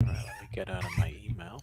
All right, let me get out of my email.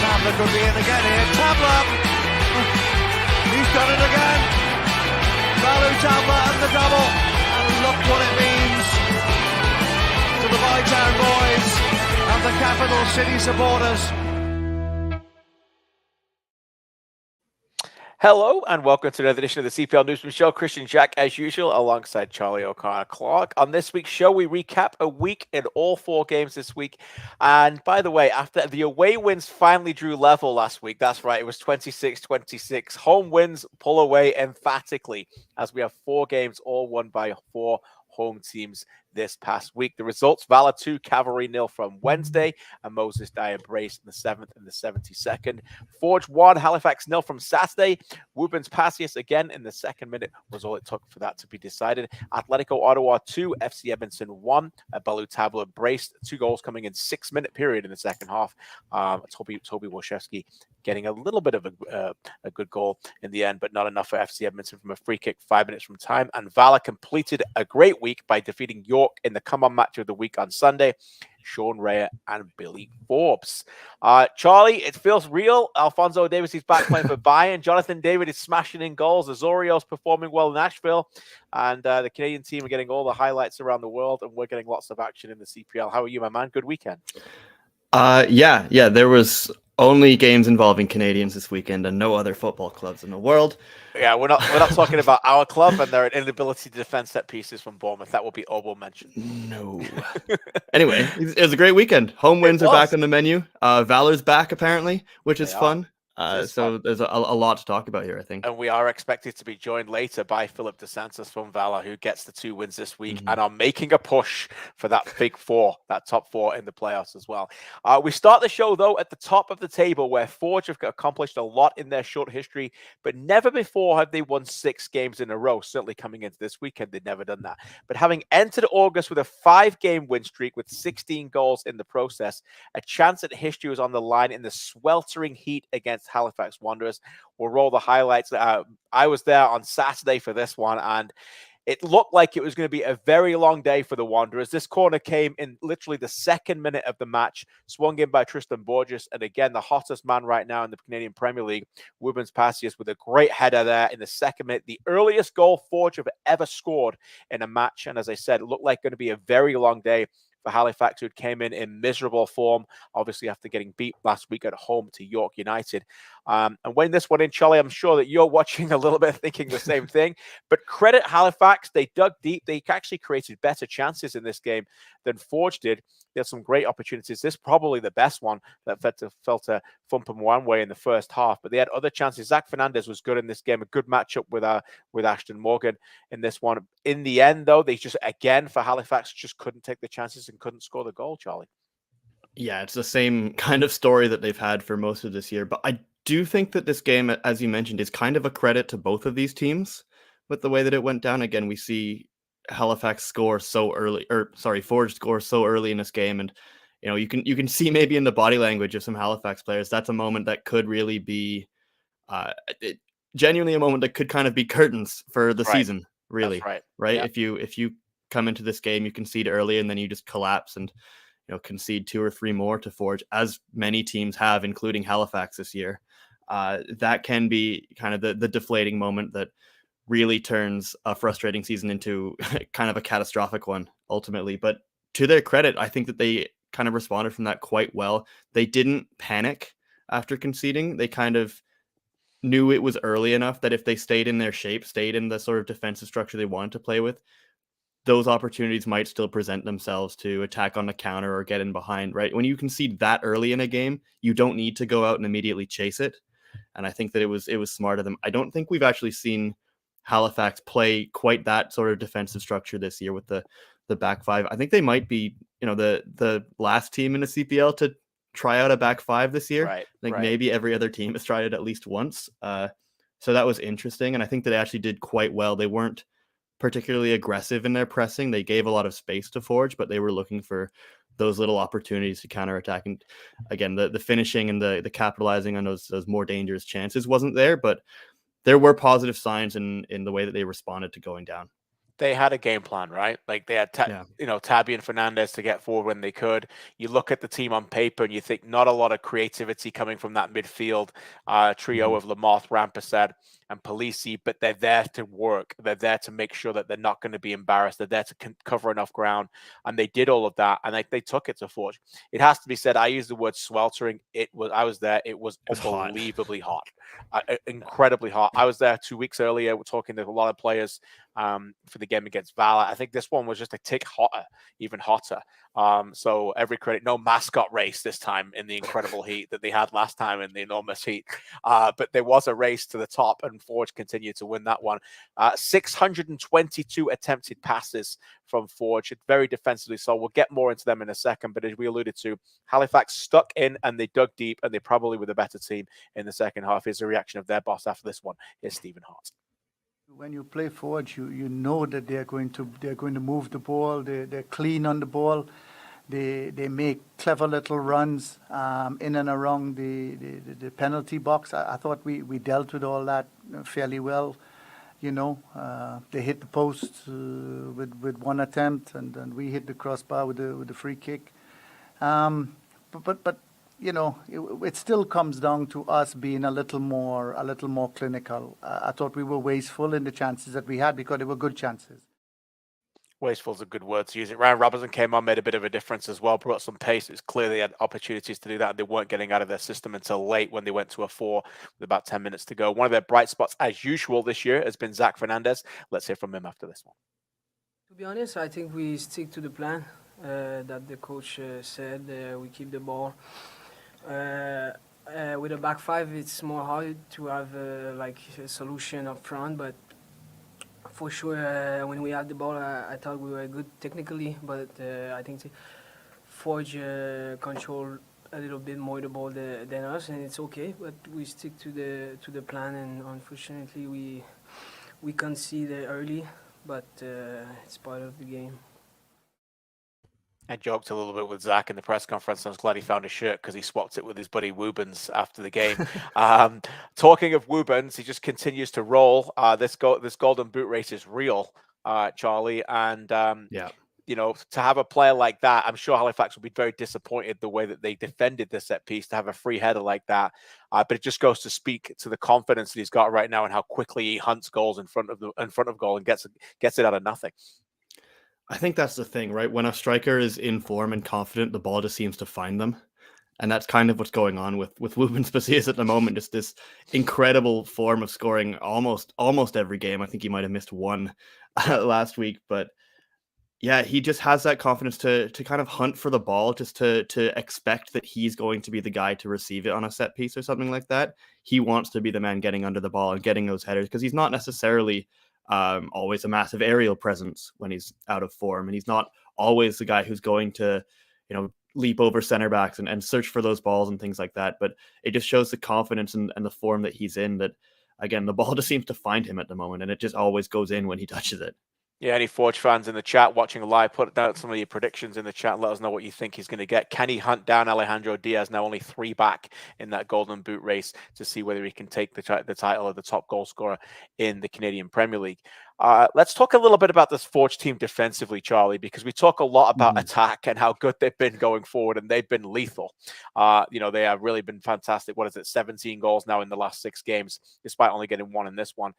Tabler could be in again here. Tabler! He's done it again. Valor Tabler and the double. And look what it means to the Bytown boys and the capital city supporters. Hello and welcome to another edition of the CPL Newsroom Show. Christian Jack, as usual, alongside Charlie O'Connor-Clark. On this week's show, we recap a week in all 4 games this week. And by the way, after the away wins finally drew level last week, that's right, it was 26-26. Home wins pull away emphatically as we have 4 games all won by 4 home teams this past week. The results: Valour 2, Cavalry 0 from Wednesday, and Moses Dyer brace in the 7th and the 72nd. Forge 1, Halifax 0 from Saturday. Woburns Passius again in the 2nd minute was all it took for that to be decided. Atletico Ottawa 2, FC Edmonton 1. Valour Tabler braced, 2 goals coming in 6-minute period in the second half. Toby Wojciechowski getting a little bit of a good goal in the end, but not enough for FC Edmonton from a free kick 5 minutes from time. And Valour completed a great week by defeating York in the come-on match of the week on Sunday. Sean Rea and Billy Forbes. Charlie, it feels real. Alphonso Davies is back playing for Bayern. Jonathan David is smashing in goals. Azorio's performing well in Nashville. And the Canadian team are getting all the highlights around the world, and we're getting lots of action in the CPL. How are you, my man? Good weekend. Yeah. There was only games involving Canadians this weekend and no other football clubs in the world. Yeah, we're not talking about our club and their inability to defend set pieces from Bournemouth. That will be honorable mention. No. Anyway, it was a great weekend. Home wins are back on the menu. Valor's back apparently, which is fun. So there's a lot to talk about here, I think. And we are expected to be joined later by Phil Dos Santos from Valor, who gets the 2 wins this week and are making a push for that big 4, that top 4 in the playoffs as well. We start the show, though, at the top of the table, where Forge have accomplished a lot in their short history, but never before have they won 6 games in a row. Certainly coming into this weekend, they'd never done that. But having entered August with a 5-game win streak with 16 goals in the process, a chance at history was on the line in the sweltering heat against Halifax Wanderers. We'll roll the highlights. I was there on Saturday for this one, and it looked like it was going to be a very long day for the Wanderers. This corner came in literally the 2nd minute of the match, swung in by Tristan Borges, and again, the hottest man right now in the Canadian Premier League, Woburns Passius, with a great header there in the 2nd minute. The earliest goal Forge have ever scored in a match, and as I said, it looked like going to be a very long day for Halifax, who came in miserable form, obviously after getting beat last week at home to York United. And when this one in, Charlie, I'm sure that you're watching a little bit thinking the same thing. But credit Halifax, they dug deep. They actually created better chances in this game than Forge did. They had some great opportunities. This is probably the best one that felt a thump them one way in the first half, but they had other chances. Zach Fernandez was good in this game, a good matchup with Ashton Morgan in this one. In the end, though, they just, again, for Halifax, just couldn't take the chances and couldn't score the goal, Charlie. Yeah, it's the same kind of story that they've had for most of this year, but I do think that this game, as you mentioned, is kind of a credit to both of these teams with the way that it went down. Again, we see Halifax score so early, Forge score so early in this game, and you can see maybe in the body language of some Halifax players, that's a moment that could really be genuinely a moment that could kind of be curtains for the season, really. That's right. Yeah. If you come into this game, you concede early and then you just collapse and concede 2 or 3 more to Forge, as many teams have, including Halifax this year. That can be kind of the deflating moment that really turns a frustrating season into kind of a catastrophic one ultimately. But to their credit, I think that they kind of responded from that quite well. They didn't panic after conceding. They kind of knew it was early enough that if they stayed in their shape, stayed in the sort of defensive structure they wanted to play with, those opportunities might still present themselves to attack on the counter or get in behind, right? When you concede that early in a game, you don't need to go out and immediately chase it. And I think that it was smart of them. I don't think we've actually seen Halifax play quite that sort of defensive structure this year with the back five. I think they might be, the last team in the CPL to try out a back five this year. Right, I think right. maybe every other team has tried it at least once. So that was interesting. And I think that they actually did quite well. They weren't particularly aggressive in their pressing. They gave a lot of space to Forge, but they were looking for those little opportunities to counterattack. And again, the finishing and the capitalizing on those more dangerous chances wasn't there, but there were positive signs in the way that they responded to going down. They had a game plan, right? Like they had, Tabby and Fernandez to get forward when they could. You look at the team on paper and you think not a lot of creativity coming from that midfield trio of Lamoth, Rampersad, and Polisi, but they're there to work. They're there to make sure that they're not going to be embarrassed. They're there to cover enough ground, and they did all of that, and they took it to Forge. It has to be said, I use the word sweltering. I was there. It was unbelievably hot. Incredibly hot. I was there 2 weeks earlier. We're talking to a lot of players for the game against Valour. I think this one was just a tick hotter, even hotter. So every credit, no mascot race this time in the incredible heat that they had last time in the enormous heat. But there was a race to the top, and Forge continued to win that one. 622 attempted passes from Forge. It's very defensively, so we'll get more into them in a second. But as we alluded to, Halifax stuck in and they dug deep, and they probably were the better team in the second half. Here's the reaction of their boss after this one. Here's Stephen Hart. When you play Forge, you know that they're going to move the ball. They're clean on the ball. They make clever little runs in and around the penalty box. I thought we dealt with all that fairly well. They hit the post with one attempt, and we hit the crossbar with the free kick. But it still comes down to us being a little more clinical. I thought we were wasteful in the chances that we had because they were good chances. Wasteful is a good word to use it. Ryan Robertson came on, made a bit of a difference as well, brought some pace. It's clear they had opportunities to do that, and they weren't getting out of their system until late when they went to a 4 with about 10 minutes to go. One of their bright spots, as usual this year, has been Zach Fernandez. Let's hear from him after this one. To be honest, I think we stick to the plan that the coach said. We keep the ball. With a back five, it's more hard to have a solution up front, but for sure, when we had the ball, I thought we were good technically, but I think Forge control a little bit more the ball than us, and it's okay. But we stick to the plan, and unfortunately, we concede early, but it's part of the game. I joked a little bit with Zach in the press conference. I was glad he found a shirt because he swapped it with his buddy Woobens after the game. Talking of Woobens, he just continues to roll. This golden boot race is real, Charlie. And, to have a player like that, I'm sure Halifax will be very disappointed the way that they defended the set piece to have a free header like that. But it just goes to speak to the confidence that he's got right now and how quickly he hunts goals in front of goal and gets it out of nothing. I think that's the thing, right? When a striker is in form and confident, the ball just seems to find them. And that's kind of what's going on with Woobens Basias at the moment. Just this incredible form of scoring almost every game. I think he might have missed one last week. But yeah, he just has that confidence to kind of hunt for the ball, just to expect that he's going to be the guy to receive it on a set piece or something like that. He wants to be the man getting under the ball and getting those headers because he's not necessarily always a massive aerial presence when he's out of form, and he's not always the guy who's going to leap over center backs and search for those balls and things like that. But it just shows the confidence and the form that he's in, that again the ball just seems to find him at the moment, and it just always goes in when he touches it. Yeah, any Forge fans in the chat watching live, put down some of your predictions in the chat. Let us know what you think he's going to get. Can he hunt down Alejandro Diaz, now only 3 back in that golden boot race, to see whether he can take the title of the top goal scorer in the Canadian Premier League? Let's talk a little bit about this Forge team defensively, Charlie, because we talk a lot about attack and how good they've been going forward, and they've been lethal. They have really been fantastic. 17 goals now in the last 6 games, despite only getting 1 in this one.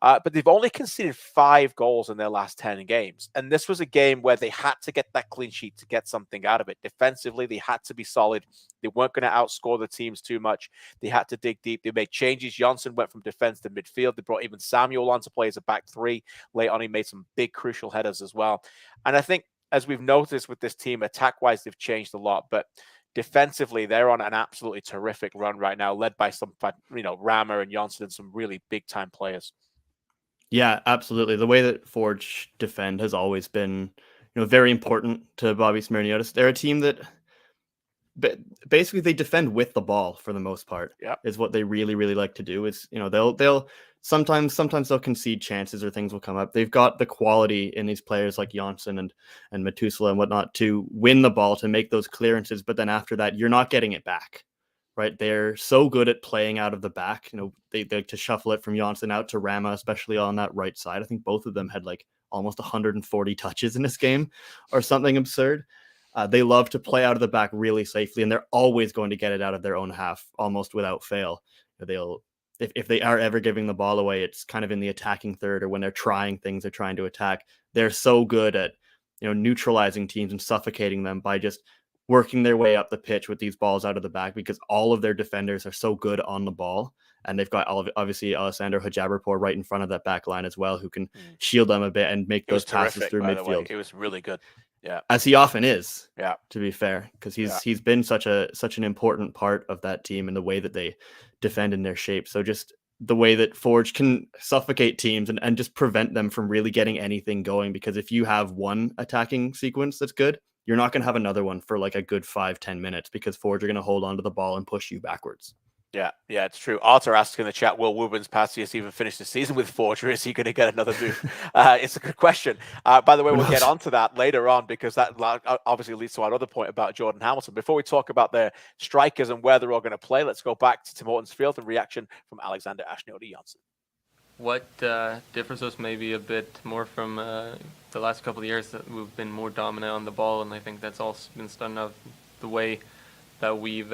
but they've only conceded 5 goals in their last 10 games. And this was a game where they had to get that clean sheet to get something out of it. Defensively, they had to be solid. They weren't going to outscore the teams too much. They had to dig deep. They made changes. Janssen went from defense to midfield. They brought even Samuel on to play as a back 3. Late on, he made some big crucial headers as well. And I think, as we've noticed with this team, attack-wise, they've changed a lot. But defensively, they're on an absolutely terrific run right now, led by some, Rammer and Janssen and some really big-time players. Yeah, absolutely. The way that Forge defend has always been, very important to Bobby Smirniotis. They're a team that basically they defend with the ball for the most part. Yeah, is what they really, really like to do. Is they'll sometimes they'll concede chances or things will come up. They've got the quality in these players like Janssen and Metusala and whatnot to win the ball, to make those clearances. But then after that, you're not getting it back. Right, they're so good at playing out of the back. They like to shuffle it from Janssen out to Rama, especially on that right side. I think both of them had like almost 140 touches in this game, or something absurd. They love to play out of the back really safely, and they're always going to get it out of their own half almost without fail. If they are ever giving the ball away, it's kind of in the attacking third, or when they're trying to attack. They're so good at neutralizing teams and suffocating them by just working their way up the pitch with these balls out of the back, because all of their defenders are so good on the ball. And they've got obviously Alessandro Hajabrapor right in front of that back line as well, who can shield them a bit and make those passes through midfield. It was really good. Yeah. As he often is. Yeah. To be fair, because he's been such an important part of that team and the way that they defend in their shape. So just the way that Forge can suffocate teams and just prevent them from really getting anything going, because if you have one attacking sequence that's good, you're not going to have another one for like a good 5-10 minutes, because Forge are going to hold on to the ball and push you backwards. Yeah, it's true. Arthur asks in the chat, will Woburns Passius even finish the season with Forge, or is he going to get another move? It's a good question. By the way, we'll get onto that later on, because that obviously leads to our other point about Jordan Hamilton. Before we talk about their strikers and where they're all going to play, let's go back to Tim Hortons Field and reaction from Alexander Ashnodi-Janssen. What differs us maybe a bit more from the last couple of years, that we've been more dominant on the ball, and I think that's also been starting off the way that we've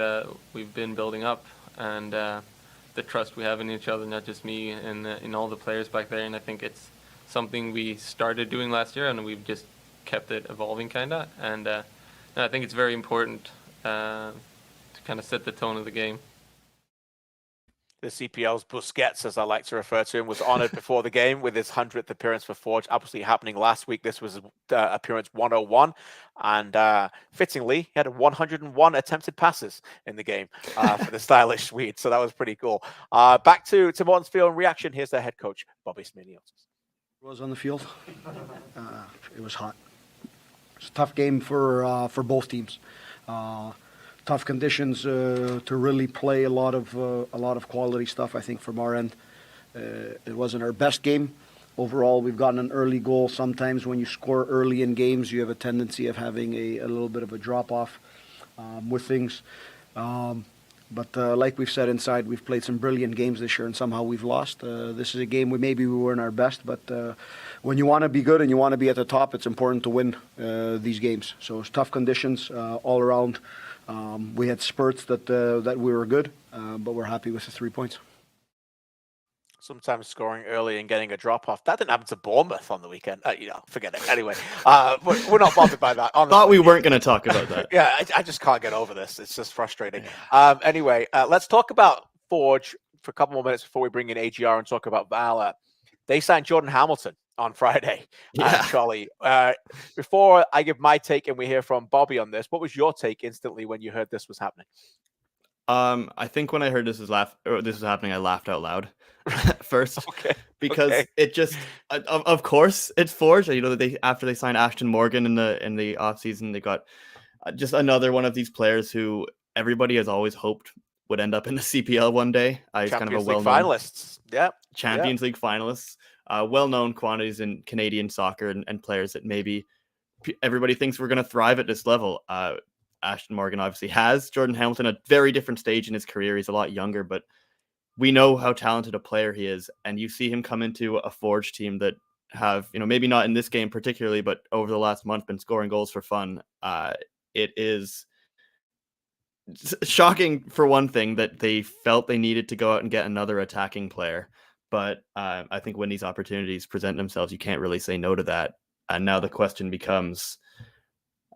been building up, and the trust we have in each other, not just me and in all the players back there. And I think it's something we started doing last year, and we've just kept it evolving kind of. And I think it's very important to kind of set the tone of the game. The CPL's Busquets, as I like to refer to him, was honoured before the game with his 100th appearance for Forge. Obviously happening last week. This was appearance 101. And fittingly, he had 101 attempted passes in the game for the stylish Swede. So that was pretty cool. Back to Tim Hortons Field reaction. Here's their head coach, Bobby Smirniotis. It was on the field. It was hot. It's a tough game for both teams. Tough conditions to really play a lot of quality stuff. I think from our end, it wasn't our best game. Overall, we've gotten an early goal. Sometimes when you score early in games, you have a tendency of having a little bit of a drop off with things. But like we've said inside, we've played some brilliant games this year, and somehow we've lost. This is a game where maybe we weren't our best, but when you want to be good and you want to be at the top, it's important to win these games. So it's tough conditions all around. We had spurts that we were good, but we're happy with the 3 points. Sometimes scoring early and getting a drop-off. That didn't happen to Bournemouth on the weekend. Forget it. Anyway, we're not bothered by that. Honestly. Thought we weren't going to talk about that. Yeah, I just can't get over this. It's just frustrating. Anyway, let's talk about Forge for a couple more minutes before we bring in AGR and talk about Valour. They signed Jordan Hamilton on Friday, Charlie. Before I give my take and we hear from Bobby on this, what was your take instantly when you heard this was happening? I think when I heard this was happening, I laughed out loud first, because it just, of course, it's Forge. That after they signed Ashton Morgan in the off season, they got just another one of these players who everybody has always hoped would end up in the CPL one day. Champions League finalists, Champions League finalists, well-known quantities in Canadian soccer and players that maybe everybody thinks we're going to thrive at this level. Ashton Morgan obviously has. Jordan Hamilton, a very different stage in his career. He's a lot younger, but we know how talented a player he is. And you see him come into a Forge team that have, maybe not in this game particularly, but over the last month been scoring goals for fun. It is shocking, for one thing, that they felt they needed to go out and get another attacking player. But I think when these opportunities present themselves, you can't really say no to that. And now the question becomes,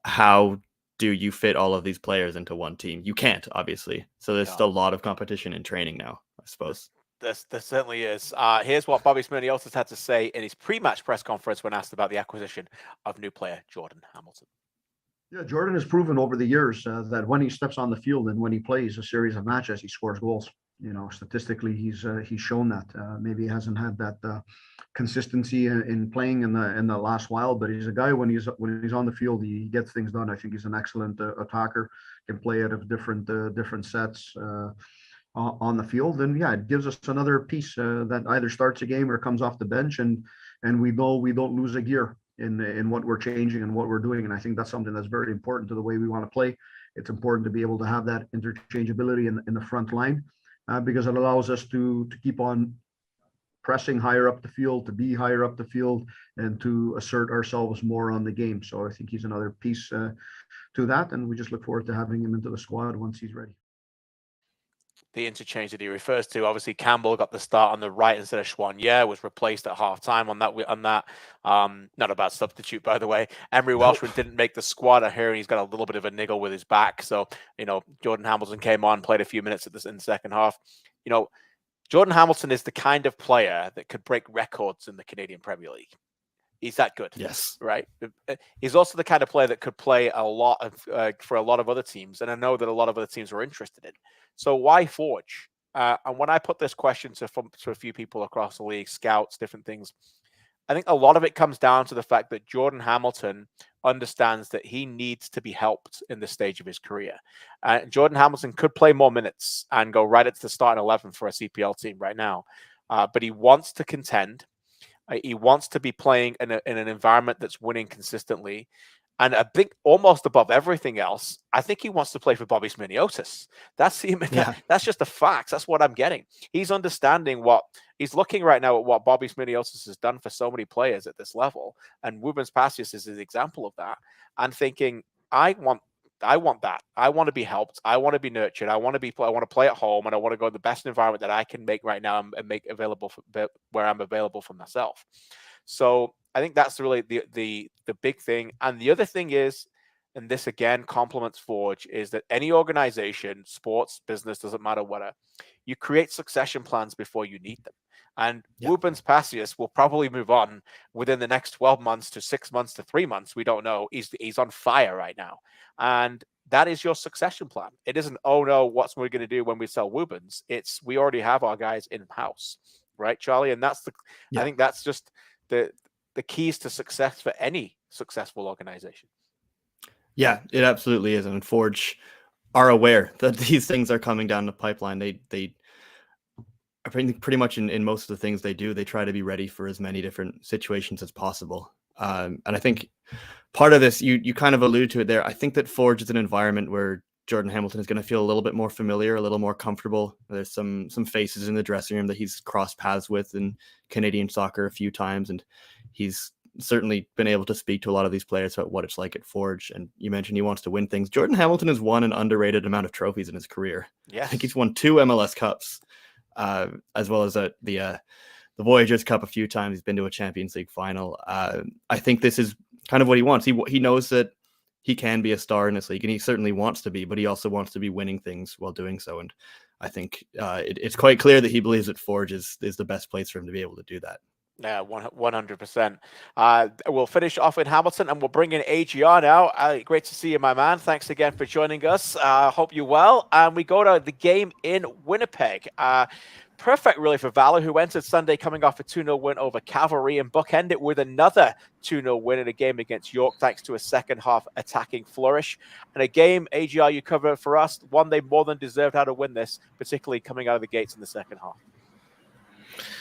how do you fit all of these players into one team? You can't, obviously. So there's still a lot of competition in training now, I suppose. There certainly is. Here's what Bobby Smirniotis had to say in his pre-match press conference when asked about the acquisition of new player Jordan Hamilton. Yeah, Jordan has proven over the years that when he steps on the field and when he plays a series of matches, he scores goals. Statistically, he's shown that. Maybe he hasn't had that consistency in playing in the last while, but he's a guy when he's on the field, he gets things done. I think he's an excellent attacker, can play out of different sets on the field, and yeah, it gives us another piece that either starts a game or comes off the bench, and we know we don't lose a gear in what we're changing and what we're doing, and I think that's something that's very important to the way we want to play. It's important to be able to have that interchangeability in the front line. Because it allows us to keep on pressing higher up the field, to be higher up the field, and to assert ourselves more on the game. So I think he's another piece to that, and we just look forward to having him into the squad once he's ready. The interchange that he refers to, obviously Campbell got the start on the right instead of Chouanier, was replaced at half-time on that. Not a bad substitute, by the way. Emery Welshman didn't make the squad. I hear he's got a little bit of a niggle with his back. So, Jordan Hamilton came on, played a few minutes in the second half. Jordan Hamilton is the kind of player that could break records in the Canadian Premier League. He's that good. Yes. Right. He's also the kind of player that could play a lot of for a lot of other teams. And I know that a lot of other teams are interested in. So why Forge? And when I put this question to a few people across the league, scouts, different things, I think a lot of it comes down to the fact that Jordan Hamilton understands that he needs to be helped in this stage of his career. Jordan Hamilton could play more minutes and go right into the starting 11 for a CPL team right now. But he wants to contend. He wants to be playing in an environment that's winning consistently. And I think almost above everything else, I think he wants to play for Bobby Smirniotis. That's just the facts. That's what I'm getting. He's understanding he's looking right now at what Bobby Smirniotis has done for so many players at this level. And Woodman's Passius is an example of that. And thinking, I want that. I want to be helped. I want to be nurtured. I want to play at home, and I want to go in the best environment that I can make right now and make available where I'm available for myself. So I think that's really the big thing. And the other thing is, and this again complements Forge, is that any organization, sports, business, doesn't matter what, you create succession plans before you need them. And Woodman's Passius will probably move on within the next 12 months to 6 months to 3 months. We don't know. He's on fire right now. And that is your succession plan. It isn't, oh no, what's we going to do when we sell Woodman's? It's, we already have our guys in-house. Right, Charlie? And that's I think that's just the keys to success for any successful organization. Yeah, it absolutely is. And Forge are aware that these things are coming down the pipeline. They I think pretty much in most of the things they do, they try to be ready for as many different situations as possible. And I think part of this, you kind of alluded to it there. I think that Forge is an environment where Jordan Hamilton is going to feel a little bit more familiar, a little more comfortable. There's some faces in the dressing room that he's crossed paths with in Canadian soccer a few times, and he's certainly been able to speak to a lot of these players about what it's like at Forge. And you mentioned he wants to win things. Jordan Hamilton has won an underrated amount of trophies in his career. Yeah, I think he's won 2 MLS Cups, as well as the Voyageurs Cup a few times. He's been to a Champions League final. I think this is kind of what he wants. He knows that he can be a star in this league, and he certainly wants to be, but he also wants to be winning things while doing so. And I think it's quite clear that he believes that Forge is the best place for him to be able to do that. Yeah, 100%. We'll finish off in Hamilton, and we'll bring in AGR now. Great to see you, my man. Thanks again for joining us. Hope you're well. And we go to the game in Winnipeg. Perfect, really, for Valour, who entered Sunday coming off a 2-0 win over Cavalry and bookended with another 2-0 win in a game against York, thanks to a second-half attacking flourish. And a game, AGR, you cover for us, one they more than deserved how to win this, particularly coming out of the gates in the second half.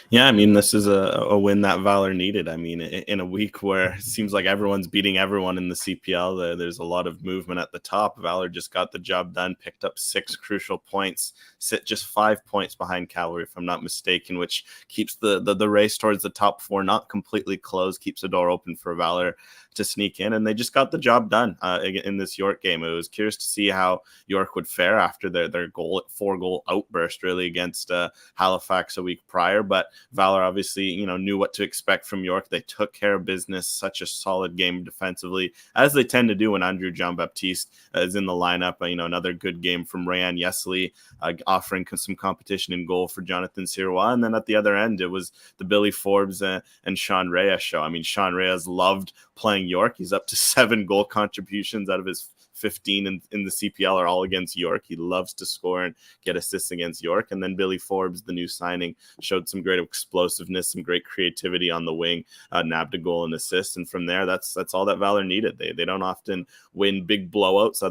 Yeah, I mean, this is a win that Valour needed. I mean, in a week where it seems like everyone's beating everyone in the CPL, there's a lot of movement at the top. Valour just got the job done, picked up 6 crucial points, sit just 5 points behind Cavalry, if I'm not mistaken, which keeps the race towards the top 4 not completely closed, keeps the door open for Valour to sneak in, and they just got the job done in this York game. It was curious to see how York would fare after their 4-goal outburst really against Halifax a week prior. But Valour obviously, knew what to expect from York. They took care of business, such a solid game defensively, as they tend to do when Andrew Jean-Baptiste is in the lineup. Another good game from Rayan Yesley, offering some competition in goal for Jonathan Sirois. And then at the other end, it was the Billy Forbes and Sean Reyes show. I mean, Sean Reyes loved playing York. He's up to 7 goal contributions out of his 15 in the CPL are all against York. He loves to score and get assists against York. And then Billy Forbes, the new signing, showed some great explosiveness, some great creativity on the wing, nabbed a goal and assist. And from there, that's all that Valour needed. They don't often win big blowouts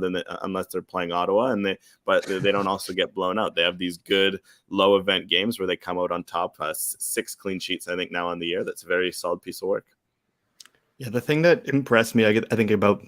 unless they're playing Ottawa, but they don't also get blown out. They have these good low event games where they come out on top. 6 clean sheets, I think, now on the year. That's a very solid piece of work. Yeah, the thing that impressed me, I think about,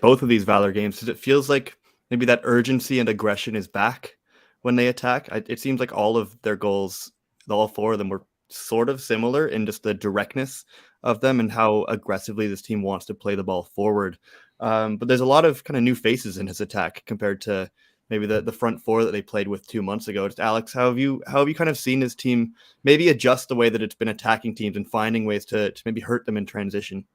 both of these Valour games is it feels like maybe that urgency and aggression is back when they attack. It seems like all of their goals, all 4 of them, were sort of similar in just the directness of them and how aggressively this team wants to play the ball forward. But there's a lot of kind of new faces in his attack compared to maybe the front 4 that they played with 2 months ago. Just Alex, how have you kind of seen his team maybe adjust the way that it's been attacking teams and finding ways to maybe hurt them in transition?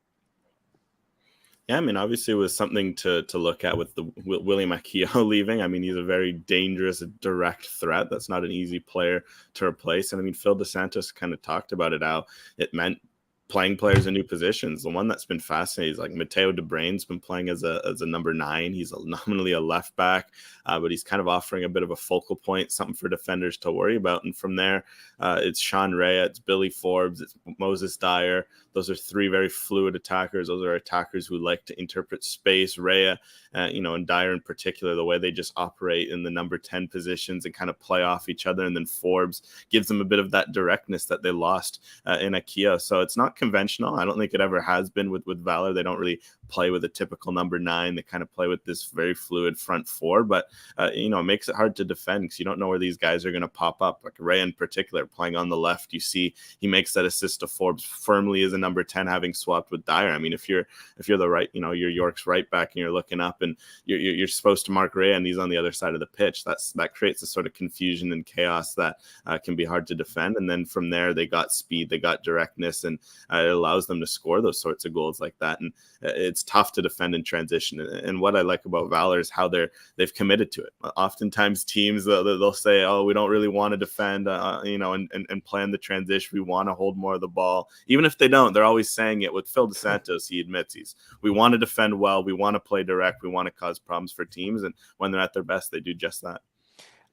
Yeah, I mean, obviously it was something to look at with the William Akio leaving. I mean, he's a very dangerous, direct threat. That's not an easy player to replace. And I mean, Phil Dos Santos kind of talked about it, how it meant playing players in new positions. The one that's been fascinating is like Mateo DeBrain's been playing as a number 9. He's nominally a left back, but he's kind of offering a bit of a focal point, something for defenders to worry about. And from there, it's Sean Reyes, it's Billy Forbes, it's Moses Dyer. Those are 3 very fluid attackers. Those are attackers who like to interpret space. Reyes, and Dyer in particular, the way they just operate in the number 10 positions and kind of play off each other. And then Forbes gives them a bit of that directness that they lost in Akio. So it's not conventional. I don't think it ever has been with Valour. They don't really play with a typical number 9. They kind of play with this very fluid front 4, but it makes it hard to defend because you don't know where these guys are going to pop up. Like Ray in particular, playing on the left, you see he makes that assist to Forbes firmly as a number 10, having swapped with Dyer. I mean, if you're the right, you're York's right back and you're looking up and you're supposed to mark Ray and he's on the other side of the pitch, that creates a sort of confusion and chaos that can be hard to defend. And then from there, they got speed, they got directness, and it allows them to score those sorts of goals like that. And it's tough to defend in transition. And what I like about Valour is how they've committed to it. Oftentimes teams, they'll say, oh, we don't really want to defend, and plan the transition. We want to hold more of the ball. Even if they don't, they're always saying it. With Phil Dos Santos, he admits we want to defend well. We want to play direct. We want to cause problems for teams. And when they're at their best, they do just that.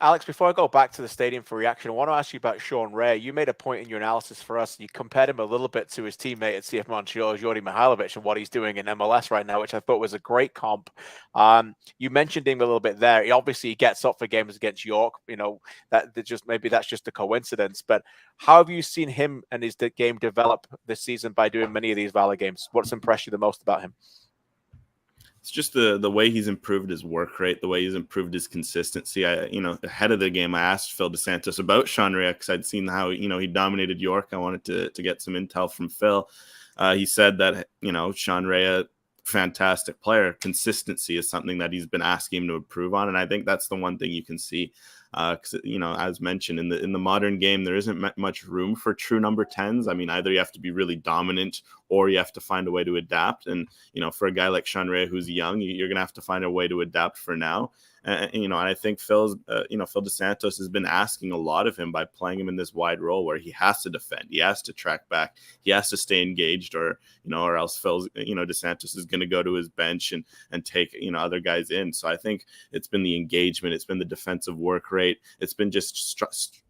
Alex, before I go back to the stadium for reaction, I want to ask you about Sean Reyes. You made a point in your analysis for us. You compared him a little bit to his teammate at CF Montreal, Jordi Mihailovic, and what he's doing in MLS right now, which I thought was a great comp. You mentioned him a little bit there. He gets up for games against York. That's just a coincidence. But how have you seen him and his game develop this season by doing many of these Valour games? What's impressed you the most about him? It's just the way he's improved his work rate, the way he's improved his consistency. Ahead of the game, I asked Phil Dos Santos about Sean Reyes because I'd seen how, he dominated York. I wanted to get some intel from Phil. He said that, Sean Reyes, fantastic player. Consistency is something that he's been asking him to improve on. And I think that's the one thing you can see. Because as mentioned in the modern game, there isn't much room for true number 10s. I mean, either you have to be really dominant or you have to find a way to adapt. And for a guy like Sean Reyes who's young, you're gonna have to find a way to adapt for now. And I think Phil Dos Santos has been asking a lot of him by playing him in this wide role where he has to defend, he has to track back, he has to stay engaged, or else Phil Dos Santos is going to go to his bench and take other guys in. So I think it's been the engagement, it's been the defensive work rate, it's been just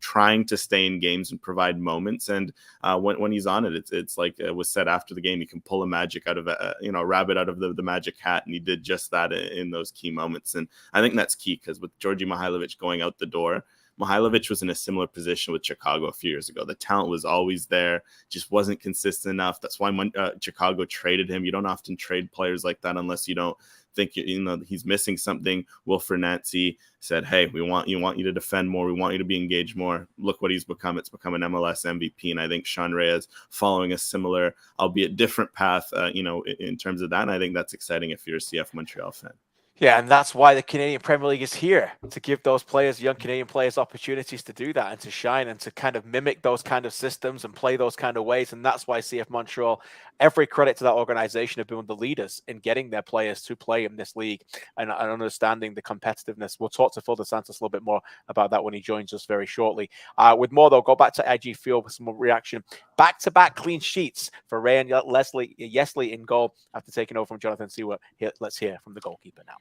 trying to stay in games and provide moments. And when he's on it, it's like was said after the game, you can pull a magic out of a rabbit out of the magic hat, and he did just that in those key moments. And I think that's key because with Jordi Mihailovic going out the door, Mihailovic was in a similar position with Chicago a few years ago. The talent was always there, just wasn't consistent enough. That's why when Chicago traded him, you don't often trade players like that unless you don't think he's missing something. Wilfred Nancy said, "Hey, we want you to defend more. We want you to be engaged more." Look what he's become. It's become an MLS MVP, and I think Sean Reyes following a similar, albeit different path, in terms of that. And I think that's exciting if you're a CF Montreal fan. Yeah, and that's why the Canadian Premier League is here, to give those players, young Canadian players, opportunities to do that and to shine and to kind of mimic those kind of systems and play those kind of ways. And that's why CF Montreal, every credit to that organization, have been one of the leaders in getting their players to play in this league and understanding the competitiveness. We'll talk to Phil Dos Santos a little bit more about that when he joins us very shortly. With more, though, go back to IG Field with some more reaction. Back-to-back clean sheets for Ray and Yesley in goal after taking over from Jonathan Seward. Let's hear from the goalkeeper now.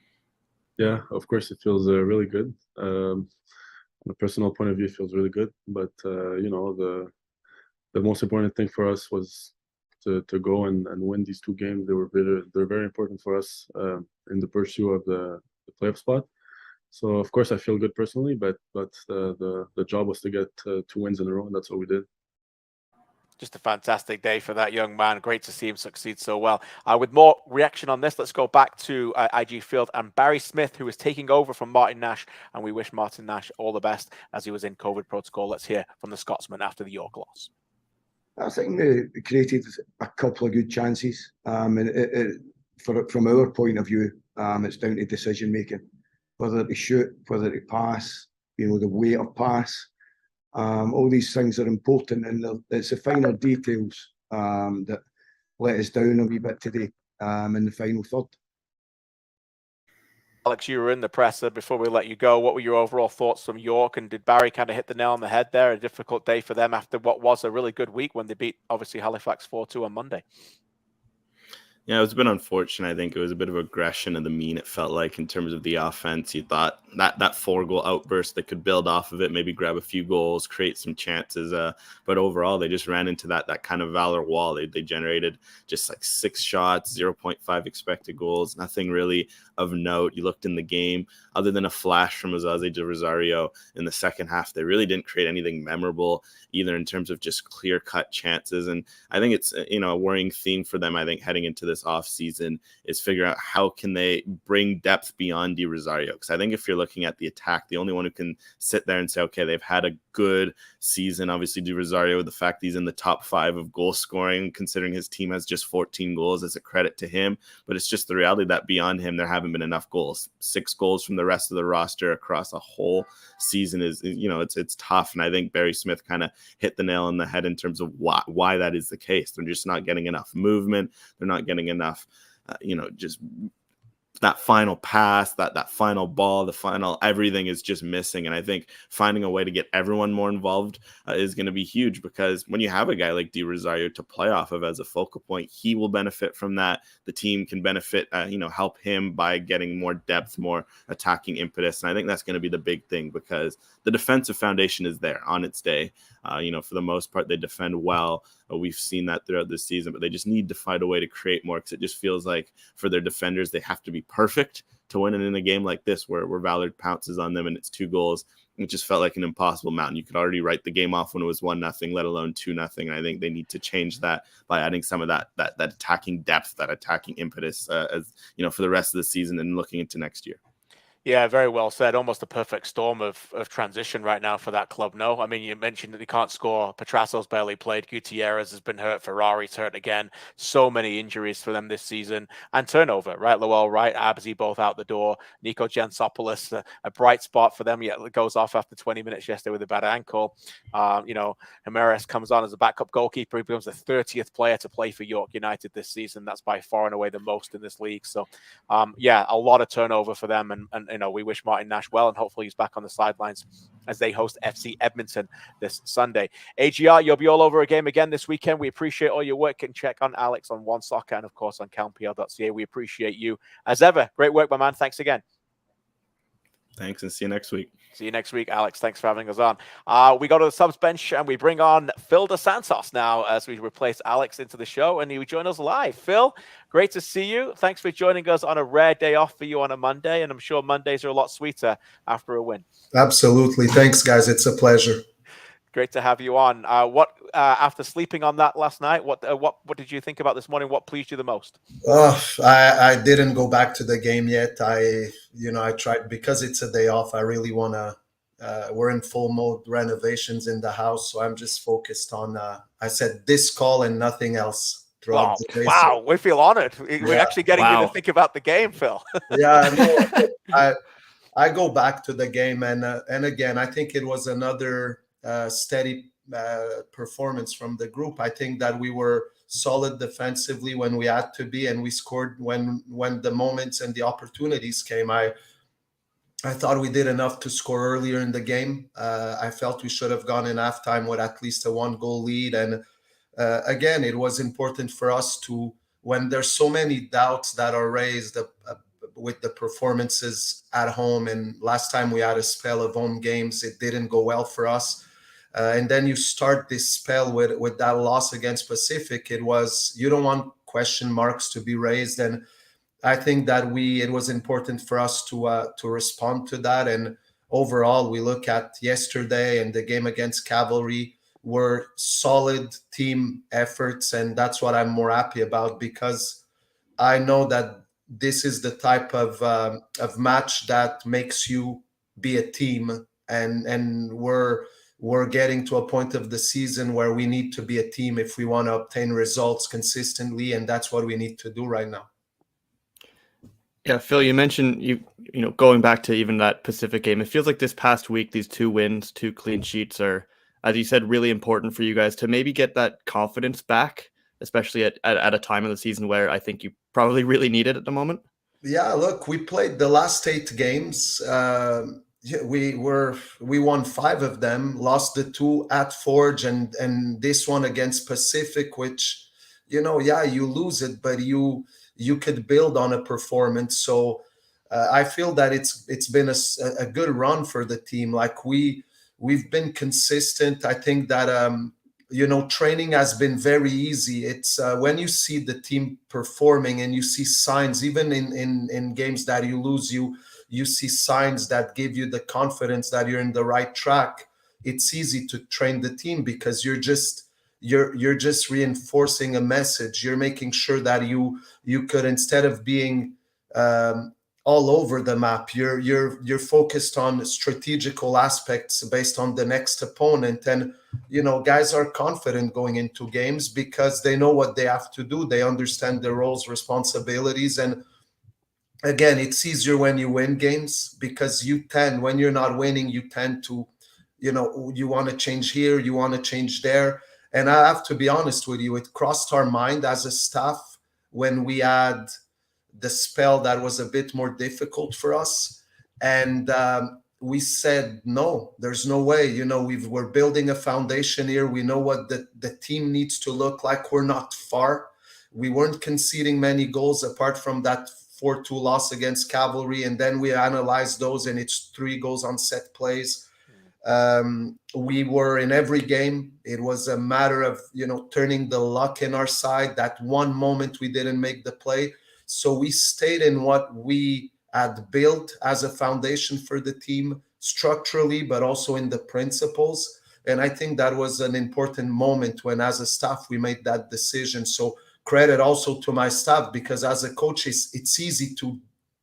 Yeah, of course, it feels really good. On a personal point of view, it feels really good. But the most important thing for us was to go and win these two games. They're very important for us in the pursuit of the playoff spot. So of course, I feel good personally, but the job was to get 2 wins in a row, and that's what we did. Just a fantastic day for that young man. Great to see him succeed so well. With more reaction on this, let's go back to IG Field and Barry Smith, who is taking over from Martin Nash. And we wish Martin Nash all the best as he was in COVID protocol. Let's hear from the Scotsman after the York loss. I think they created a couple of good chances. And from our point of view, it's down to decision making. Whether to shoot, whether to pass, the weight of pass. All these things are important, and it's the finer details that let us down a wee bit today in the final third. Alex, you were in the presser before we let you go. What were your overall thoughts from York, and did Barry kind of hit the nail on the head there? A difficult day for them after what was a really good week when they beat, obviously, Halifax 4-2 on Monday. Yeah, it was a bit unfortunate. I think it was a bit of aggression of the mean, it felt like, in terms of the offense. You thought that 4-goal outburst, they could build off of it, maybe grab a few goals, create some chances. But overall, they just ran into that kind of Valour wall. They generated just like 6 shots, 0.5 expected goals, nothing really of note. You looked in the game, other than a flash from Osaze de Rosario in the second half, they really didn't create anything memorable, either in terms of just clear-cut chances. And I think it's a worrying theme for them, I think, heading into this off season, is figure out how can they bring depth beyond De Rosario. Because I think if you're looking at the attack, the only one who can sit there and say, okay, they've had a good season, obviously De Rosario, the fact he's in the top 5 of goal scoring, considering his team has just 14 goals, is a credit to him. But it's just the reality that beyond him, there haven't been enough goals. 6 goals from the rest of the roster across a whole season is it's tough. And I think Barry Smith kind of hit the nail on the head in terms of why that is the case. They're just not getting enough movement. They're not getting enough, just that final pass, that final ball, the final everything is just missing. And I think finding a way to get everyone more involved is going to be huge, because when you have a guy like De Rosario to play off of as a focal point, he will benefit from that. The team can benefit, help him by getting more depth, more attacking impetus. And I think that's going to be the big thing, because the defensive foundation is there on its day. For the most part, they defend well. We've seen that throughout this season, but they just need to find a way to create more, because it just feels like for their defenders, they have to be perfect to win. And in a game like this, where Valour pounces on them and it's 2 goals, it just felt like an impossible mountain. You could already write the game off when it was 1-0, let alone 2-0. And I think they need to change that by adding some of that attacking depth, that attacking impetus, for the rest of the season and looking into next year. Yeah, very well said. Almost a perfect storm of transition right now for that club. No, I mean, you mentioned that they can't score. Petrasso's barely played. Gutierrez has been hurt. Ferrari's hurt again. So many injuries for them this season. And turnover, right? Lowell Wright, Abzi both out the door. Nico Jansopoulos, a bright spot for them. Yet it goes off after 20 minutes yesterday with a bad ankle. Jimenez comes on as a backup goalkeeper. He becomes the 30th player to play for York United this season. That's by far and away the most in this league. So, a lot of turnover for them. And we wish Martin Nash well, and hopefully he's back on the sidelines as they host FC Edmonton this Sunday. AGR, you'll be all over a game again this weekend. We appreciate all your work, and check on Alex on One Soccer and, of course, on CanPL.ca. We appreciate you as ever. Great work, my man. Thanks again. Thanks, and see you next week. See you next week, Alex. Thanks for having us on. We go to the subs bench and we bring on Phil Dos Santos now as we replace Alex into the show, and he will join us live. Phil, great to see you. Thanks for joining us on a rare day off for you on a Monday, and I'm sure Mondays are a lot sweeter after a win. Absolutely. Thanks, guys. It's a pleasure. Great to have you on. What after sleeping on that last night, what did you think about this morning? What pleased you the most? I didn't go back to the game yet. I tried because it's a day off. I really want to. We're in full mode renovations in the house, so I'm just focused on. I said this call and nothing else throughout the day. Wow, So, we feel honored. We're actually getting you to think about the game, Phil. yeah, no, I go back to the game, and again, I think it was another steady performance from the group. I think that we were solid defensively when we had to be, and we scored when the moments and the opportunities came. I thought we did enough to score earlier in the game. I felt we should have gone in halftime with at least a 1-goal lead, and again, it was important for us to, when there's so many doubts that are raised with the performances at home, and last time we had a spell of home games, it didn't go well for us. And then you start this spell with that loss against Pacific. You don't want question marks to be raised, and I think that it was important for us to respond to that. And overall, we look at yesterday and the game against Cavalry were solid team efforts, and that's what I'm more happy about, because I know that this is the type of match that makes you be a team, and we're getting to a point of the season where we need to be a team if we want to obtain results consistently, and that's what we need to do right now. Yeah, Phil, you mentioned you know going back to even that Pacific game. It feels like this past week, these 2 wins, 2 clean sheets are, as you said, really important for you guys to maybe get that confidence back, especially at a time of the season where I think you probably really need it at the moment. Yeah, look, we played the last 8 games. We won 5 of them, lost the 2 at Forge, and this one against Pacific, which, you lose it, but you could build on a performance. So I feel that it's been a good run for the team. Like we've been consistent. I think that training has been very easy. It's when you see the team performing and you see signs, even in games that you lose, you see signs that give you the confidence that you're in the right track. It's easy to train the team because you're just reinforcing a message. You're making sure that you could, instead of being all over the map, you're focused on strategical aspects based on the next opponent. And guys are confident going into games because they know what they have to do. They understand their roles, responsibilities, and again, it's easier when you win games because when you're not winning, you tend to, you want to change here, you want to change there. And I have to be honest with you, it crossed our mind as a staff when we had the spell that was a bit more difficult for us. And we said, no, there's no way. We're building a foundation here. We know what the team needs to look like. We're not far. We weren't conceding many goals apart from that 4-2 loss against Cavalry. And then we analyzed those, and it's 3 goals on set plays. We were in every game. It was a matter of, turning the luck in our side. That one moment we didn't make the play. So we stayed in what we had built as a foundation for the team structurally, but also in the principles. And I think that was an important moment when, as a staff, we made that decision. So credit also to my staff, because as a coach, it's easy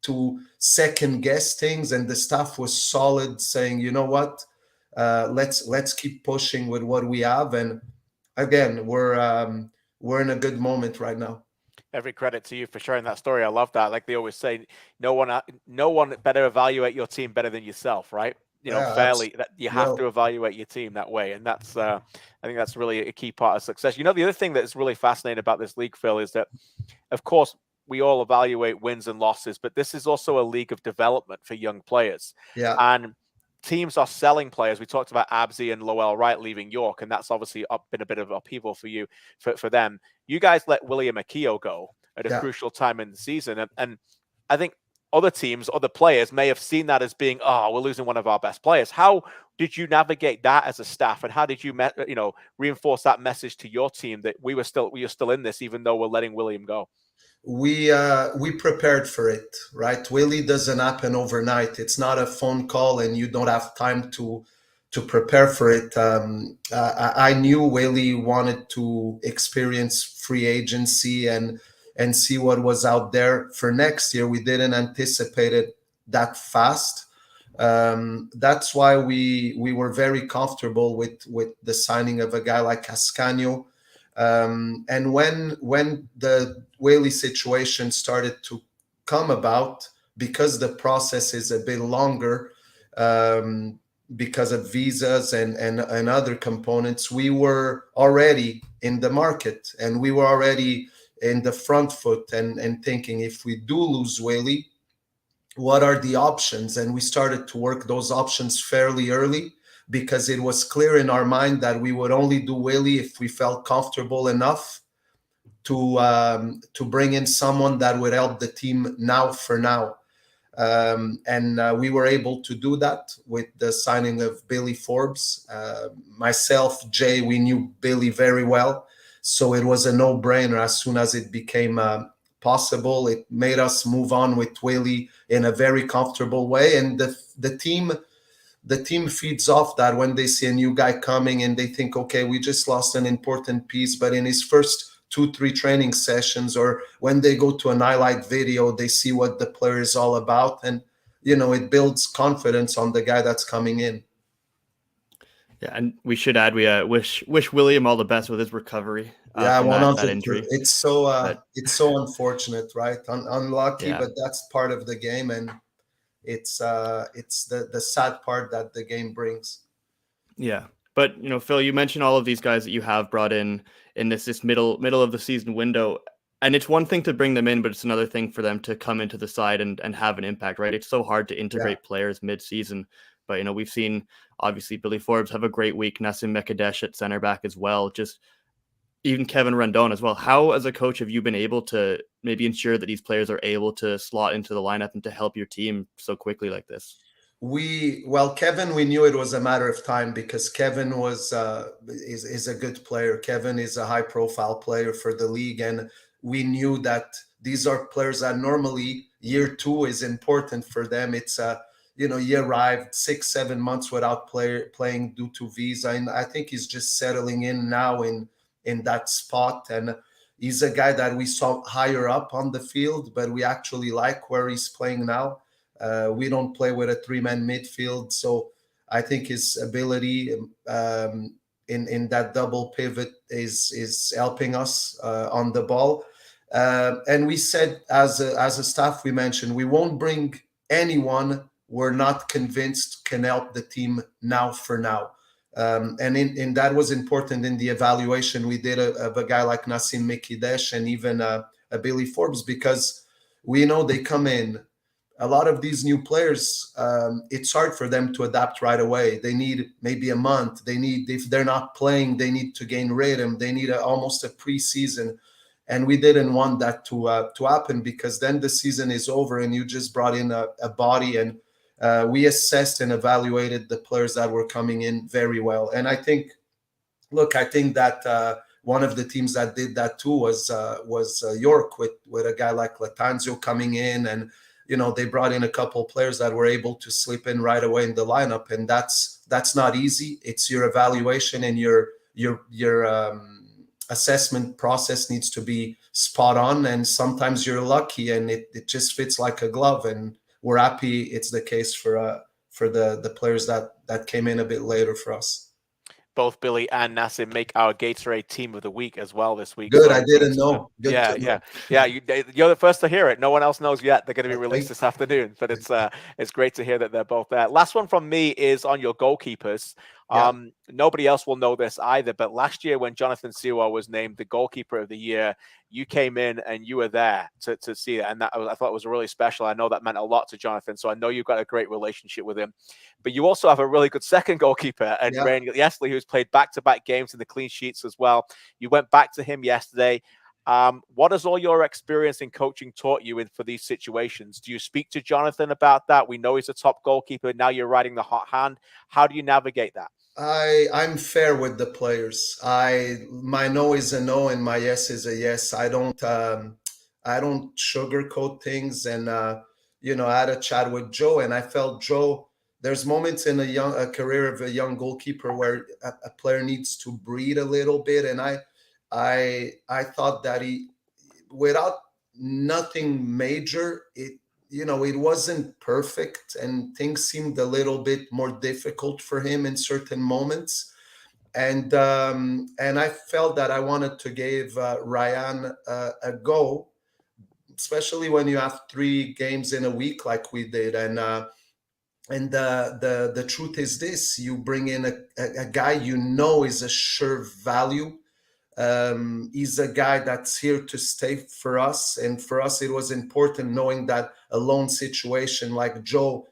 to second guess things, and the staff was solid, saying, you know what, let's keep pushing with what we have. And again, we're in a good moment right now. Every credit to you for sharing that story. I love that. Like they always say, no one better evaluate your team better than yourself, right? Fairly, that you have to evaluate your team that way. And that's, I think that's really a key part of success. The other thing that is really fascinating about this league, Phil, is that, of course, we all evaluate wins and losses, but this is also a league of development for young players. Yeah. And teams are selling players. We talked about Abzi and Lowell Wright leaving York, and that's obviously been a bit of upheaval for you, for them. You guys let William Akio go at a crucial time in the season. And I think other teams, other players may have seen that as being, we're losing one of our best players. How did you navigate that as a staff? And how did you, reinforce that message to your team that we are still in this, even though we're letting William go? We prepared for it, right? Willie doesn't happen overnight. It's not a phone call and you don't have time to to prepare for it. I knew Willie wanted to experience free agency and see what was out there for next year. We didn't anticipate it that fast. That's why we were very comfortable with the signing of a guy like Cascagno. And when the Whaley situation started to come about, because the process is a bit longer, because of visas and other components, we were already in the market, and we were already in the front foot and thinking, if we do lose Whaley, what are the options? And we started to work those options fairly early, because it was clear in our mind that we would only do Willie if we felt comfortable enough to bring in someone that would help the team now for now. And we were able to do that with the signing of Billy Forbes. Myself, Jay, we knew Billy very well, so it was a no-brainer as soon as it became possible. It made us move on with Willie in a very comfortable way, and the team feeds off that when they see a new guy coming and they think, okay, we just lost an important piece, but in his first 2-3 training sessions, or when they go to an highlight video, they see what the player is all about, and it builds confidence on the guy that's coming in. Yeah, and we should add, we wish William all the best with his recovery. Yeah, from that injury. It's so unfortunate, right? Unlucky, Yeah. But that's part of the game, and it's the sad part that the game brings. Yeah, but Phil, you mentioned all of these guys that you have brought in this middle of the season window, and it's one thing to bring them in, but it's another thing for them to come into the side and have an impact, right? It's so hard to integrate players mid-season, but we've seen obviously Billy Forbes have a great week, Nassim Mekadesh at center back as well, just even Kevin Rondon as well. How, as a coach, have you been able to maybe ensure that these players are able to slot into the lineup and to help your team so quickly like this? Kevin, we knew it was a matter of time, because Kevin is a good player. Kevin is a high-profile player for the league, and we knew that these are players that normally year 2 is important for them. It's he arrived 6-7 months without playing due to visa, and I think he's just settling in now in that spot. And he's a guy that we saw higher up on the field, but we actually like where he's playing now. We don't play with a 3-man midfield, so I think his ability in that double pivot is helping us on the ball. And we said, as a staff, we mentioned we won't bring anyone we're not convinced can help the team now for now. And that was important in the evaluation we did of a guy like Nassim Mekadesh and even a Billy Forbes, because we know they come in. A lot of these new players, it's hard for them to adapt right away. They need maybe a month. If they're not playing, they need to gain rhythm. They need almost a preseason. And we didn't want that to happen, because then the season is over and you just brought in a body. And we assessed and evaluated the players that were coming in very well. And I think that one of the teams that did that too was York with a guy like Latanzio coming in, and they brought in a couple players that were able to slip in right away in the lineup, and that's not easy. It's your evaluation and your assessment process needs to be spot on, and sometimes you're lucky and it just fits like a glove. And we're happy it's the case for the players that came in a bit later for us. Both Billy and Nassim make our Gatorade Team of the Week as well this week. Good, so I didn't know. Good yeah. You're the first to hear it. No one else knows yet. They're going to be released this afternoon, but it's great to hear that they're both there. Last one from me is on your goalkeepers. Nobody else will know this either, but last year when Jonathan Siwa was named the goalkeeper of the year, you came in and you were there to see it, and I thought it was really special. I know that meant a lot to Jonathan, so I know you've got a great relationship with him. But you also have a really good second goalkeeper, and Ryan Yesley, who's played back-to-back games in the clean sheets as well. You went back to him yesterday. What has all your experience in coaching taught you for these situations? Do you speak to Jonathan about that? We know he's a top goalkeeper. Now you're riding the hot hand. How do you navigate that? I'm fair with the players. My no is a no and my yes is a yes. I don't sugarcoat things. And I had a chat with Joe, and I felt Joe there's moments in a career of a young goalkeeper where a player needs to breathe a little bit, and I thought that he, without nothing major, it wasn't perfect, and things seemed a little bit more difficult for him in certain moments, and I felt that I wanted to give Ryan a go, especially when you have 3 games in a week like we did, and the truth is this: you bring in a guy is a sure value. He's a guy that's here to stay for us, and for us it was important knowing that a loan situation like Joe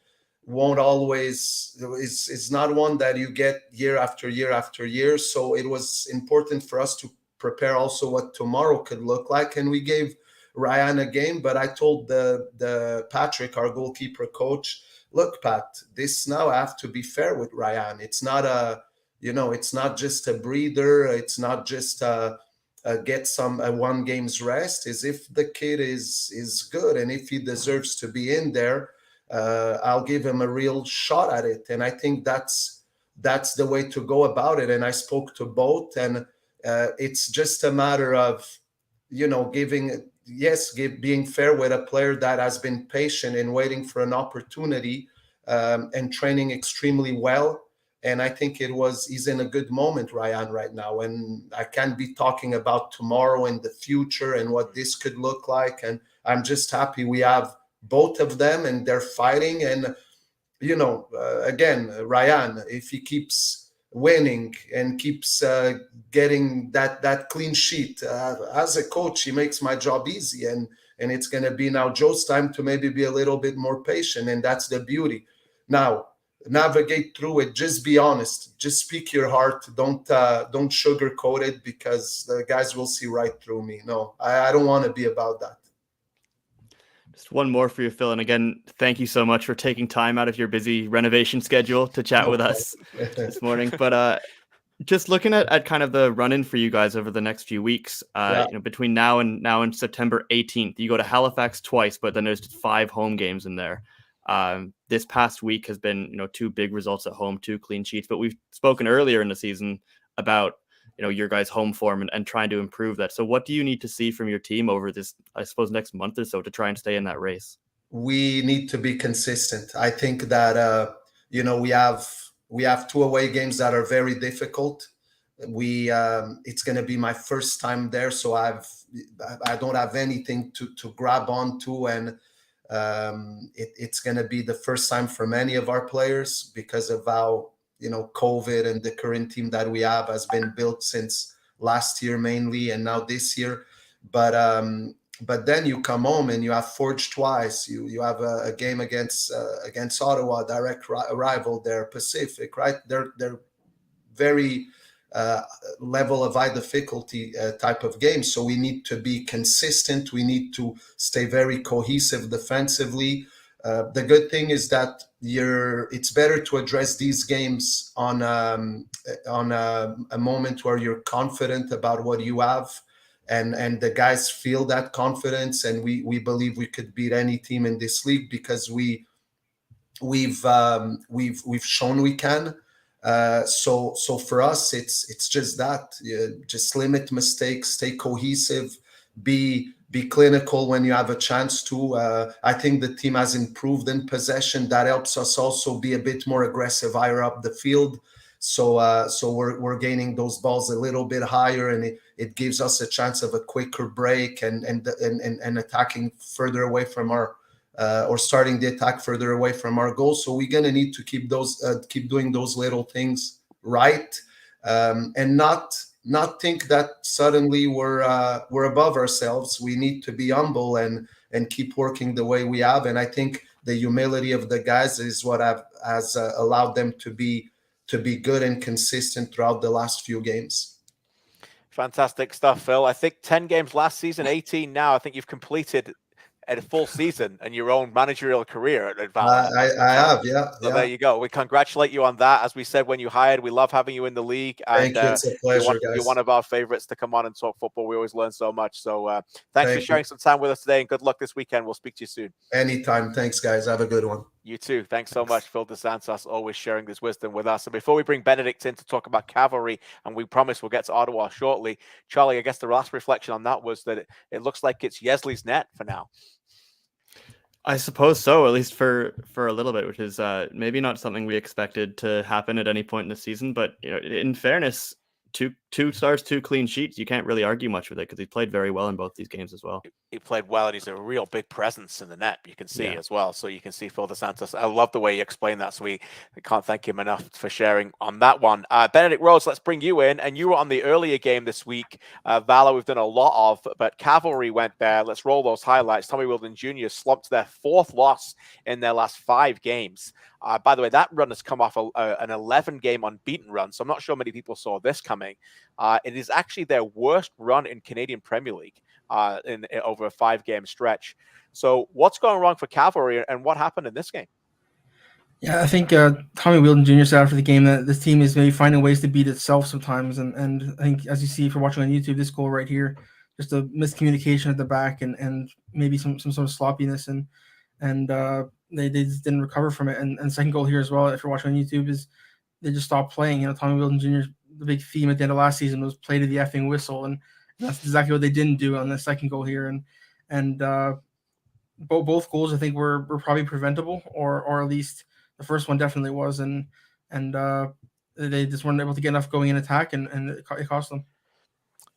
won't always is not one that you get year after year after year. So it was important for us to prepare also what tomorrow could look like, and we gave Ryan a game. But I told the Patrick, our goalkeeper coach, look, Pat, this now I have to be fair with Ryan. It's not it's not just a breather. It's not just get some 1 game's rest. Is if the kid is good and if he deserves to be in there, I'll give him a real shot at it. And I think that's the way to go about it. And I spoke to both, and it's just a matter of being fair with a player that has been patient and waiting for an opportunity, and training extremely well. And I think he's in a good moment, Ryan, right now. And I can't be talking about tomorrow and the future and what this could look like. And I'm just happy we have both of them and they're fighting. And, again, Ryan, if he keeps winning and keeps getting that clean sheet, as a coach, he makes my job easy. And it's going to be now Joe's time to maybe be a little bit more patient. And that's the beauty. Now, navigate through it. Just be honest. Just speak your heart. Don't sugarcoat it, because the guys will see right through me. No, I don't want to be about that. Just one more for you, Phil. And again, thank you so much for taking time out of your busy renovation schedule to chat with us this morning. But just looking at kind of the run-in for you guys over the next few weeks, between now and September 18th, you go to Halifax twice, but then there's 5 home games in there. This past week has been, 2 big results at home, 2 clean sheets, but we've spoken earlier in the season about, your guys' home form and trying to improve that. So what do you need to see from your team over this, I suppose, next month or so to try and stay in that race? We need to be consistent. I think that, we have 2 away games that are very difficult. It's going to be my first time there. So I don't have anything to grab onto, and it's going to be the first time for many of our players because of how COVID and the current team that we have has been built since last year mainly, and now this year. But then you come home and you have Forge twice. You have a game against Ottawa, direct rival there, Pacific, right? They're very level of high difficulty type of game. So we need to be consistent. We need to stay very cohesive defensively. The good thing is that it's better to address these games on a moment where you're confident about what you have, and the guys feel that confidence, and we believe we could beat any team in this league because we've shown we can. So for us, it's just that. Just limit mistakes, stay cohesive, be clinical when you have a chance to. I think the team has improved in possession. That helps us also be a bit more aggressive higher up the field. So we're gaining those balls a little bit higher, and it gives us a chance of a quicker break and attacking further away from our or starting the attack further away from our goal. So we're gonna need to keep doing those little things right, and not think that suddenly we're above ourselves. We need to be humble and keep working the way we have. And I think the humility of the guys is what has allowed them to be good and consistent throughout the last few games. Fantastic stuff, Phil. I think 10 games last season, 18 now. I think you've completed a full season and your own managerial career at Valor. I have, yeah. So there you go. We congratulate you on that. As we said when you hired, we love having you in the league. Thank you. It's a pleasure, guys. You're one of our favorites to come on and talk football. We always learn so much. So thanks for sharing some time with us today, and good luck this weekend. We'll speak to you soon. Anytime. Thanks, guys. Have a good one. You too. Thanks so much, Phil Dos Santos, always sharing this wisdom with us. And before we bring Benedict in to talk about Cavalry, and we promise we'll get to Ottawa shortly, Charlie, I guess the last reflection on that was that it looks like it's Yesley's net for now. I suppose so, at least for a little bit, which is maybe not something we expected to happen at any point in the season. But in fairness, two stars, 2 clean sheets. You can't really argue much with it because he played very well in both these games as well. He played well, and he's a real big presence in the net. You can see as well. So you can see Phil Dos Santos. I love the way you explained that. So we can't thank him enough for sharing on that one. Benedict Rose, let's bring you in. And you were on the earlier game this week. Valour, we've done a lot of, but Cavalry went there. Let's roll those highlights. Tommy Wheeldon Jr. slumped their 4th loss in their last 5 games. By the way, that run has come off an 11-game unbeaten run, so I'm not sure many people saw this coming. It is actually their worst run in Canadian Premier League in over a 5-game stretch. So what's going wrong for Cavalry, and what happened in this game? Yeah, I think Tommy Wheeldon Jr. said after the game that this team is maybe finding ways to beat itself sometimes, and I think, as you see if you're watching on YouTube, this goal right here, just a miscommunication at the back and maybe some sort of sloppiness, and they just didn't recover from it. And second goal here as well, if you're watching on YouTube, is they just stopped playing. Tommy Wheeldon Jr., the big theme at the end of last season was play to the effing whistle, and that's exactly what they didn't do on the second goal here. And both goals I think were probably preventable, or at least the first one definitely was, and they just weren't able to get enough going in attack, and it cost them.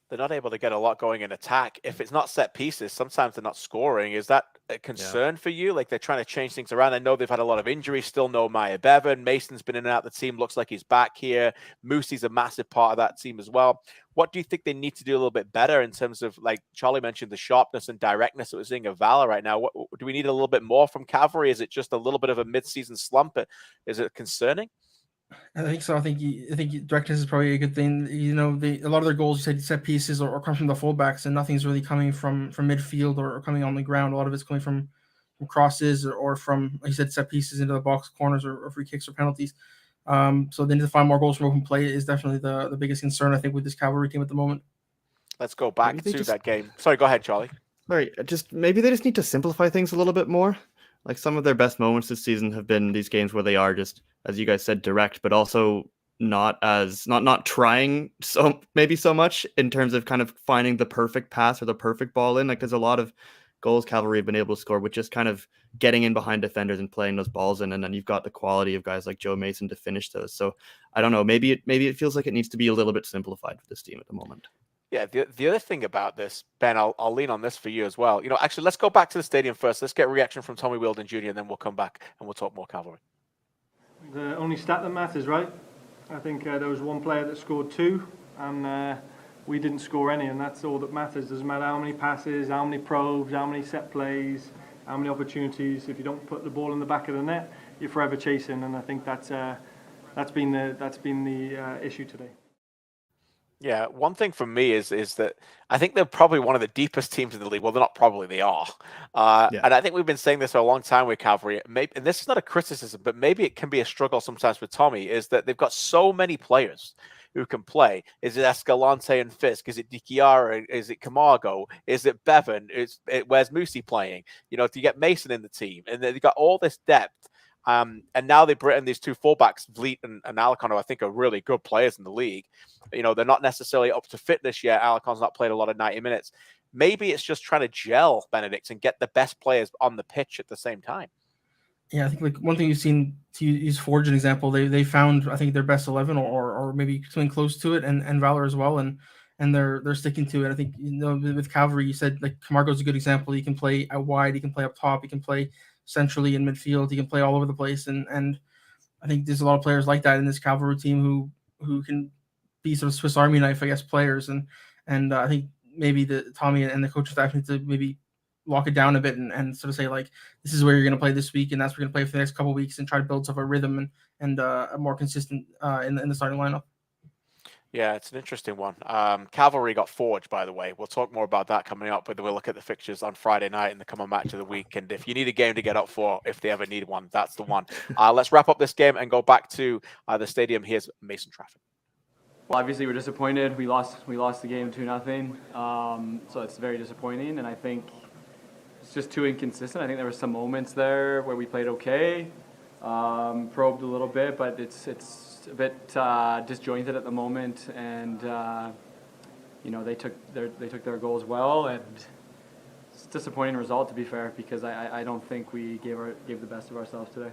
They're not able to get a lot going in attack. If it's not set pieces, sometimes they're not scoring. Is that a concern for you? Like, they're trying to change things around. I know they've had a lot of injuries, still no Maya Bevan. Mason's been in and out of the team. Looks like he's back here. Moosey's a massive part of that team as well. What do you think they need to do a little bit better in terms of, like Charlie mentioned, the sharpness and directness that we're seeing of Valour right now? What, do we need a little bit more from Cavalry? Is it just a little bit of a mid-season slump? Is it concerning? I think so. I think directness is probably a good thing. A lot of their goals, you said, set pieces or come from the fullbacks, and nothing's really coming from midfield or coming on the ground. A lot of it's coming from crosses or from, like you said, set pieces into the box, corners, or free kicks or penalties. So they need to find more goals from open play is definitely the biggest concern, I think, with this Cavalry team at the moment. Let's go back to that game. Sorry, go ahead, Charlie. Sorry, maybe they just need to simplify things a little bit more. Like, some of their best moments this season have been these games where they are just, as you guys said, direct, but also not trying so much in terms of kind of finding the perfect pass or the perfect ball in. Like, there's a lot of goals Cavalry have been able to score with just kind of getting in behind defenders and playing those balls in, and then you've got the quality of guys like Joe Mason to finish those. So I don't know, maybe it feels like it needs to be a little bit simplified for this team at the moment. Yeah, the other thing about this, Ben, I'll lean on this for you as well. Actually, let's go back to the stadium first. Let's get a reaction from Tommy Wheeldon Jr., and then we'll come back and we'll talk more Cavalry. The only stat that matters, right? I think there was one player that scored 2, and we didn't score any, and that's all that matters. Doesn't matter how many passes, how many probes, how many set plays, how many opportunities. If you don't put the ball in the back of the net, you're forever chasing, and I think that's been the issue today. Yeah, one thing for me is that I think they're probably one of the deepest teams in the league. Well, they're not probably, they are. And I think we've been saying this for a long time with Cavalry. Maybe, and this is not a criticism, but maybe it can be a struggle sometimes with Tommy, is that they've got so many players who can play. Is it Escalante and Fisk? Is it Dichiara? Is it Camargo? Is it Bevan? Where's Moosey playing? To get Mason in the team. And they've got all this depth. And now they bring in these 2 fullbacks, Vliet and Alicon, who I think are really good players in the league. They're not necessarily up to fitness yet. Alicon's not played a lot of 90 minutes. Maybe it's just trying to gel, Benedict, and get the best players on the pitch at the same time. Yeah, I think like one thing you've seen, to use Forge an example, they found, I think, their best 11 or maybe something close to it, and Valour as well, and they're sticking to it. I think with Cavalry, you said like Camargo's a good example. He can play out wide, he can play up top, he can play centrally in midfield, he can play all over the place, and I think there's a lot of players like that in this Cavalry team who can be sort of Swiss Army knife, I guess, players, and I think maybe the Tommy and the coaching staff need to maybe lock it down a bit and sort of say, like, this is where you're going to play this week, and that's where you're going to play for the next couple of weeks, and try to build sort of a rhythm and a more consistent in the starting lineup. Yeah, it's an interesting one. Cavalry got forged, by the way. We'll talk more about that coming up, but we'll look at the fixtures on Friday night and the common match of the week. And if you need a game to get up for, if they ever need one, that's the one. Let's wrap up this game and go back to the stadium. Here's Mason Trafford. Well, obviously we're disappointed. We lost the game 2-0. So it's very disappointing, and I think it's just too inconsistent. I think there were some moments there where we played okay, probed a little bit, but it's a bit disjointed at the moment, and they took their goals well, and it's a disappointing result, to be fair, because I don't think we gave the best of ourselves today.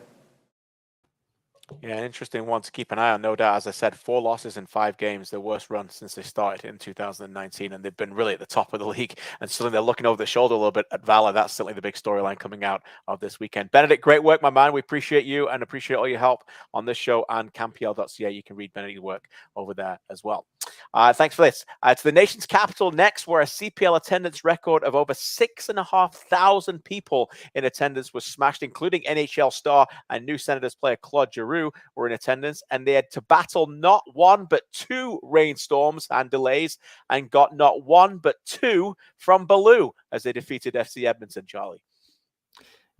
Yeah, an interesting one to keep an eye on, no doubt. As I said, 4 losses in 5 games, their worst run since they started in 2019, and they've been really at the top of the league. And suddenly they're looking over the shoulder a little bit at Valour. That's certainly the big storyline coming out of this weekend. Benedict, great work, my man. We appreciate you and appreciate all your help on this show and CanPL.ca. You can read Benedict's work over there as well. Thanks for this. To the nation's capital next, where a CPL attendance record of over 6,500 people in attendance was smashed, including NHL star and new Senators player Claude Giroux were in attendance, and they had to battle not 1 but 2 rainstorms and delays, and got not 1 but 2 from Valour as they defeated FC Edmonton. Charlie.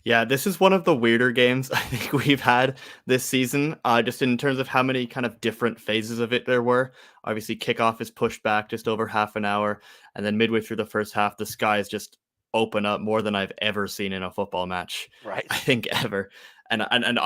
Yeah, this is one of the weirder games I think we've had this season, just in terms of how many kind of different phases of it there were. Obviously, kickoff is pushed back just over half an hour, and then midway through the first half, the skies just open up more than I've ever seen in a football match. Right. I think ever. And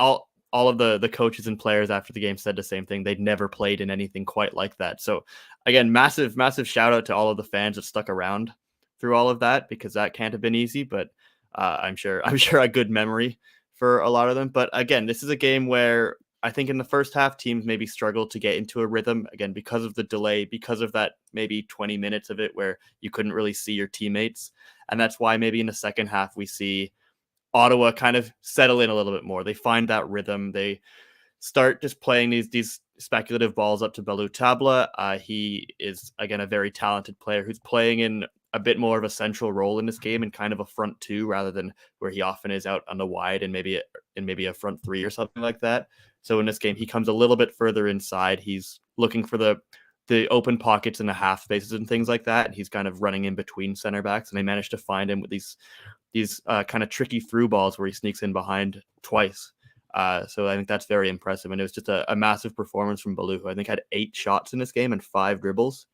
all of the coaches and players after the game said the same thing. They'd never played in anything quite like that. So again, massive shout out to all of the fans that stuck around through all of that, because that can't have been easy, but I'm sure a good memory for a lot of them. But again, this is a game where I think in the first half, teams maybe struggled to get into a rhythm, again, because of the delay, because of that maybe 20 minutes of it where you couldn't really see your teammates. And that's why maybe in the second half, we see Ottawa kind of settle in a little bit more. They find that rhythm. They start just playing these speculative balls up to Valour. He is, again, a very talented player who's playing in a bit more of a central role in this game and kind of a front 2 rather than where he often is out on the wide and maybe a front 3 or something like that. So in this game, he comes a little bit further inside. He's looking for the open pockets in the half spaces and things like that. And he's kind of running in between center backs, and they managed to find him with these kind of tricky through balls where he sneaks in behind twice. So I think that's very impressive. And it was just a massive performance from Valour, who I think had 8 shots in this game and 5 dribbles.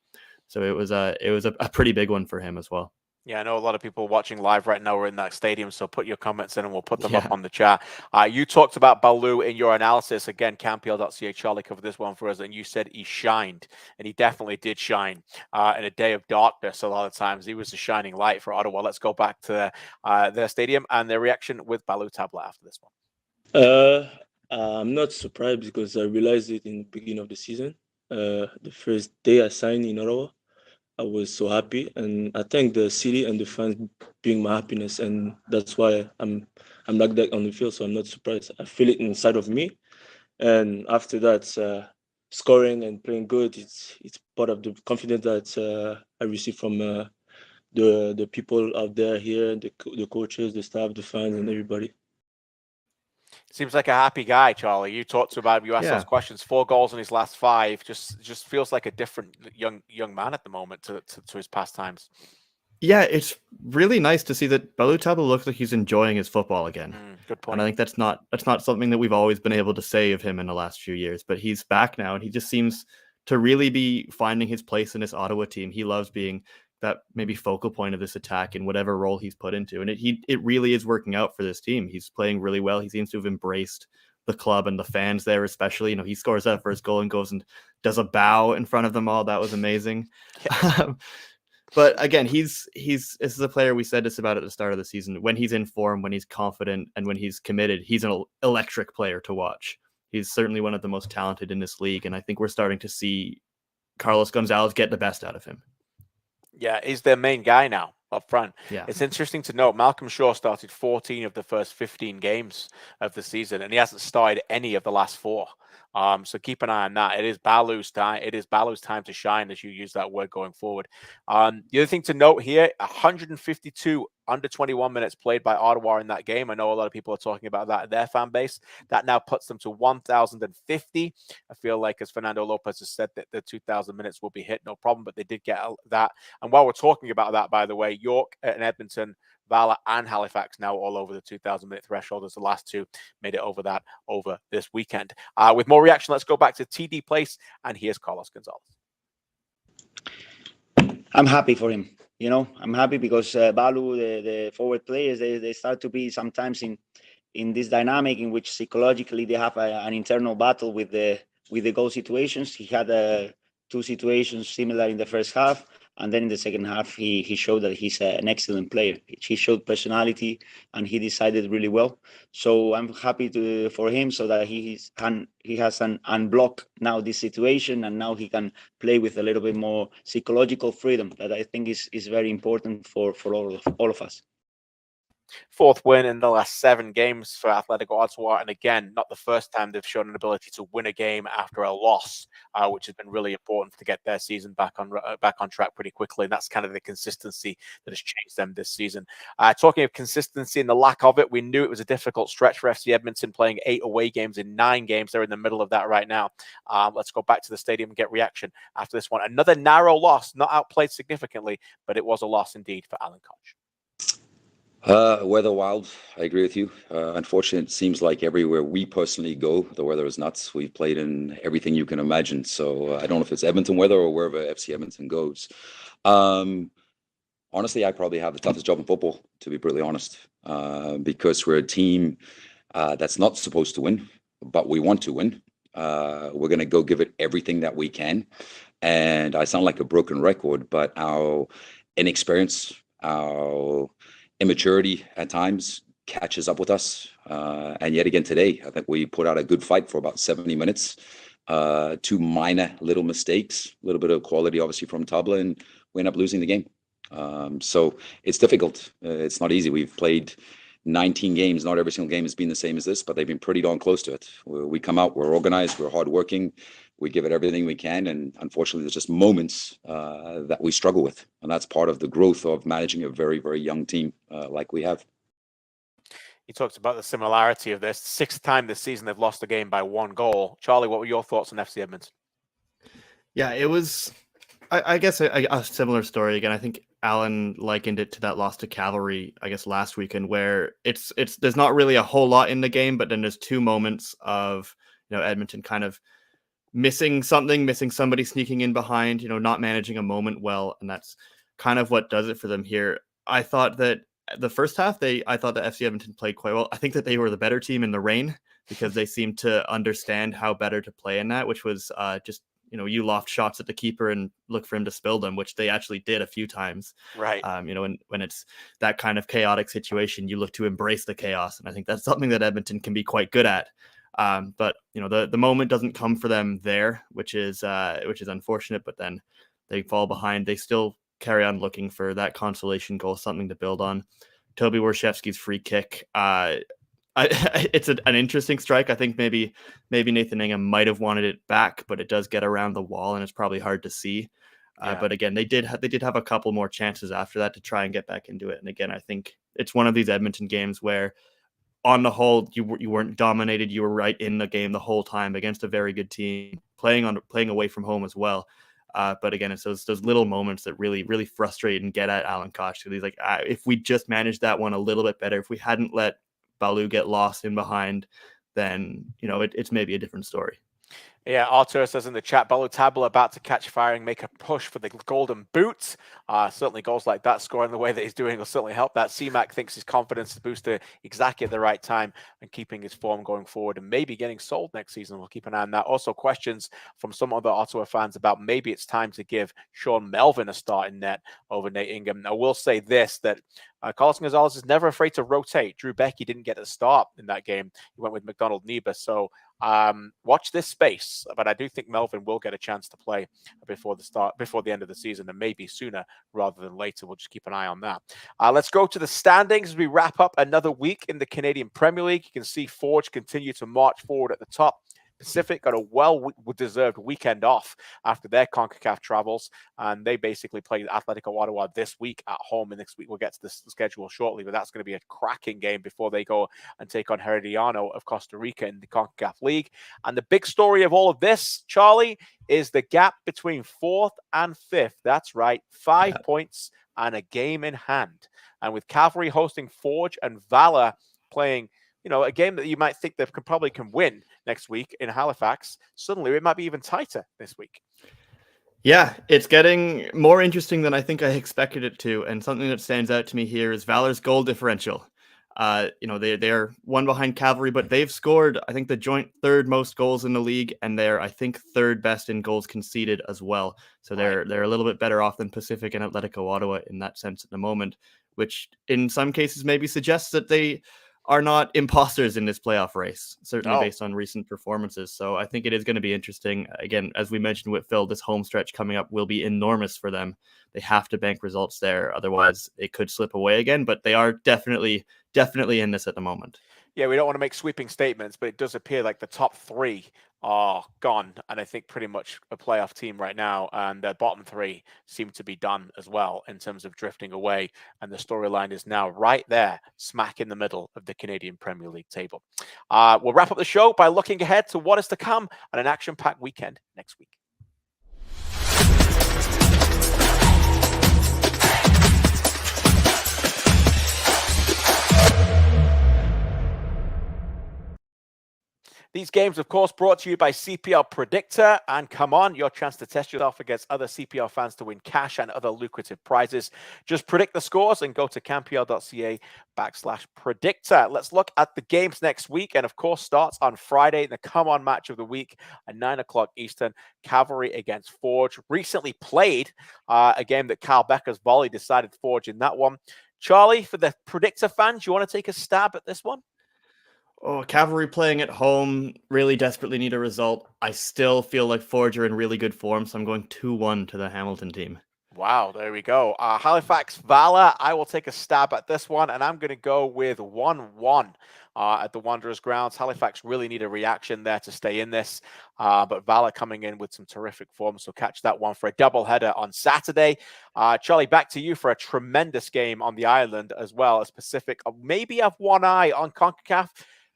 So it was a pretty big one for him as well. Yeah, I know a lot of people watching live right now are in that stadium, so put your comments in and we'll put them up on the chat. You talked about Valour in your analysis. Again, CanPL.ca, Charlie covered this one for us, and you said he shined, and he definitely did shine in a day of darkness a lot of times. He was a shining light for Ottawa. Let's go back to their stadium and their reaction with Valour Tabla after this one. I'm not surprised because I realized it in the beginning of the season. The first day I signed in Ottawa, I was so happy, and I thank the city and the fans being my happiness, and that's why I'm like that on the field. So I'm not surprised. I feel it inside of me, and after that, scoring and playing good, it's part of the confidence that I receive from the people out there here, the coaches, the staff, the fans, and everybody. Seems like a happy guy, Charlie. You talked to about him. You asked those questions. 4 goals in his last 5. Just feels like a different young man at the moment to his past times. Yeah, it's really nice to see that Valour Tabla looks like he's enjoying his football again. Good point. And I think that's not something that we've always been able to say of him in the last few years. But he's back now, and he just seems to really be finding his place in this Ottawa team. He loves being that maybe focal point of this attack in whatever role he's put into. And it really is working out for this team. He's playing really well. He seems to have embraced the club and the fans there, especially. He scores that first goal and goes and does a bow in front of them all. That was amazing. But again, this is a player, we said this about at the start of the season. When he's in form, when he's confident, and when he's committed, he's an electric player to watch. He's certainly one of the most talented in this league. And I think we're starting to see Carlos Gonzalez get the best out of him. Yeah, he's their main guy now up front. Yeah. It's interesting to note Malcolm Shaw started 14 of the first 15 games of the season, and he hasn't started any of the last 4. So keep an eye on that. It is Valour's time. It is Valour's time to shine, as you use that word going forward. The other thing to note here, 152 under 21 minutes played by Ottawa in that game. I know a lot of people are talking about that in their fan base. That now puts them to 1,050. I feel like, as Fernando Lopez has said, that the 2,000 minutes will be hit, no problem, but they did get that. And while we're talking about that, by the way, York and Edmonton, Valour and Halifax now all over the 2,000-minute threshold, as the last 2 made it over that over this weekend. With more reaction, let's go back to TD Place, and here's Carlos Gonzalez. I'm happy for him. I'm happy because Valour, the forward players, they start to be sometimes in this dynamic in which psychologically they have an internal battle with the goal situations. He had two situations similar in the first half, and then in the second half he showed that he's an excellent player. He showed personality and he decided really well. So I'm happy for him, so that he has unblocked now this situation, and now he can play with a little bit more psychological freedom that I think is very important for all of us. Fourth win in the last 7 games for Atletico Ottawa, and again, not the first time they've shown an ability to win a game after a loss, which has been really important to get their season back on track pretty quickly. And that's kind of the consistency that has changed them this season. Talking of consistency and the lack of it, we knew it was a difficult stretch for FC Edmonton, playing 8 away games in 9 games. They're in the middle of that right now. Let's go back to the stadium and get reaction after this one. Another narrow loss, not outplayed significantly, but it was a loss indeed for Alan Koch. Weather wild. I agree with you. Unfortunately, it seems like everywhere we personally go, the weather is nuts. We've played in everything you can imagine. So I don't know if it's Edmonton weather or wherever FC Edmonton goes. Honestly, I probably have the toughest job in football, to be brutally honest, because we're a team that's not supposed to win, but we want to win. We're going to go give it everything that we can. And I sound like a broken record, but our inexperience, our immaturity at times catches up with us. And yet again today, I think we put out a good fight for about 70 minutes. 2 minor little mistakes, a little bit of quality obviously from Tabla, and we end up losing the game. So it's difficult. It's not easy. We've played 19 games. Not every single game has been the same as this, but they've been pretty darn close to it. We come out, we're organized, we're hardworking, we give it everything we can, and unfortunately there's just moments that we struggle with, and that's part of the growth of managing a very, very young team like we have. You talked about the similarity of this. 6th time this season they've lost a game by 1 goal. Charlie, what were your thoughts on FC Edmonton? Yeah, it was, I guess, a similar story. Again, I think Alan likened it to that loss to Cavalry, I guess, last weekend, where it's there's not really a whole lot in the game, but then there's 2 moments of, Edmonton kind of missing somebody sneaking in behind, not managing a moment well, and that's kind of what does it for them here. I thought that the first half, I thought that FC Edmonton played quite well. I think that they were the better team in the rain because they seemed to understand how better to play in that, which was just, you loft shots at the keeper and look for him to spill them, which they actually did a few times. Right. When it's that kind of chaotic situation, you look to embrace the chaos. And I think that's something that Edmonton can be quite good at. But the moment doesn't come for them there, which is unfortunate. But then they fall behind. They still carry on looking for that consolation goal, something to build on. Toby Warshevsky's free kick. It's an interesting strike. I think maybe Nathan Ingham might have wanted it back, but it does get around the wall, and it's probably hard to see. But again, they did have a couple more chances after that to try and get back into it. And again, I think it's one of these Edmonton games where, on the whole, you weren't dominated. You were right in the game the whole time against a very good team, playing away from home as well. But again, it's those little moments that really, really frustrate and get at Alan Koch. He's like, if we just managed that one a little bit better, if we hadn't let Valour get lost in behind, then it's maybe a different story. Yeah, Artur says in the chat, Valour Tabla about to catch fire and make a push for the golden boot. Certainly goals like that, scoring the way that he's doing will certainly help that. C-Mac thinks his confidence is boosted exactly at the right time and keeping his form going forward and maybe getting sold next season. We'll keep an eye on that. Also, questions from some other Ottawa fans about maybe it's time to give Sean Melvin a start in net over Nate Ingham. Now, we'll say this, that Carlos Gonzalez is never afraid to rotate. Drew Becky didn't get a start in that game. He went with McDonald Neba. So watch this space, but I do think Melvin will get a chance to play before the end of the season, and maybe sooner rather than later. We'll just keep an eye on that. Let's go to the standings as we wrap up another week in the Canadian Premier League. You can see Forge continue to march forward at the top. Pacific got a well-deserved weekend off after their CONCACAF travels, and they basically played Atletico Ottawa this week at home, and next week we'll get to the schedule shortly, but that's going to be a cracking game before they go and take on Herediano of Costa Rica in the CONCACAF League. And the big story of all of this, Charlie, is the gap between 4th and 5th. That's right, 5 points and a game in hand. And with Cavalry hosting Forge and Valour playing a game that you might think they probably can win next week in Halifax, suddenly it might be even tighter this week. Yeah, it's getting more interesting than I think I expected it to. And something that stands out to me here is Valor's goal differential. They're one behind Cavalry, but they've scored, I think, the joint third most goals in the league, and they're, I think, third best in goals conceded as well. So they're a little bit better off than Pacific and Atletico Ottawa in that sense at the moment, which in some cases maybe suggests that they are not imposters in this playoff race, certainly based on recent performances. So I think it is going to be interesting. Again, as we mentioned with Phil, this home stretch coming up will be enormous for them. They have to bank results there. Otherwise, it could slip away again, but they are definitely in this at the moment. Yeah, we don't want to make sweeping statements, but it does appear like the top three are gone. And I think pretty much a playoff team right now, and the bottom three seem to be done as well in terms of drifting away. And the storyline is now right there, smack in the middle of the Canadian Premier League table. We'll wrap up the show by looking ahead to what is to come on an action-packed weekend next week. These games, of course, brought to you by CPL Predictor. And come on, your chance to test yourself against other CPL fans to win cash and other lucrative prizes. Just predict the scores and go to canpl.ca/predictor. Let's look at the games next week. And of course, starts on Friday, the come on match of the week at 9 o'clock Eastern. Cavalry against Forge. Recently played a game that Carl Becker's volley decided Forge in that one. Charlie, for the Predictor fans, you want to take a stab at this one? Oh, Cavalry playing at home, really desperately need a result. I still feel like Forge are in really good form, so I'm going 2-1 to the Hamilton team. Wow, there we go. Halifax Valor, I will take a stab at this one, and I'm going to go with 1-1 at the Wanderers grounds. Halifax really need a reaction there to stay in this, but Valor coming in with some terrific form, so catch that one for a doubleheader on Saturday. Charlie, back to you for a tremendous game on the island as well as Pacific. Maybe have one eye on CONCACAF.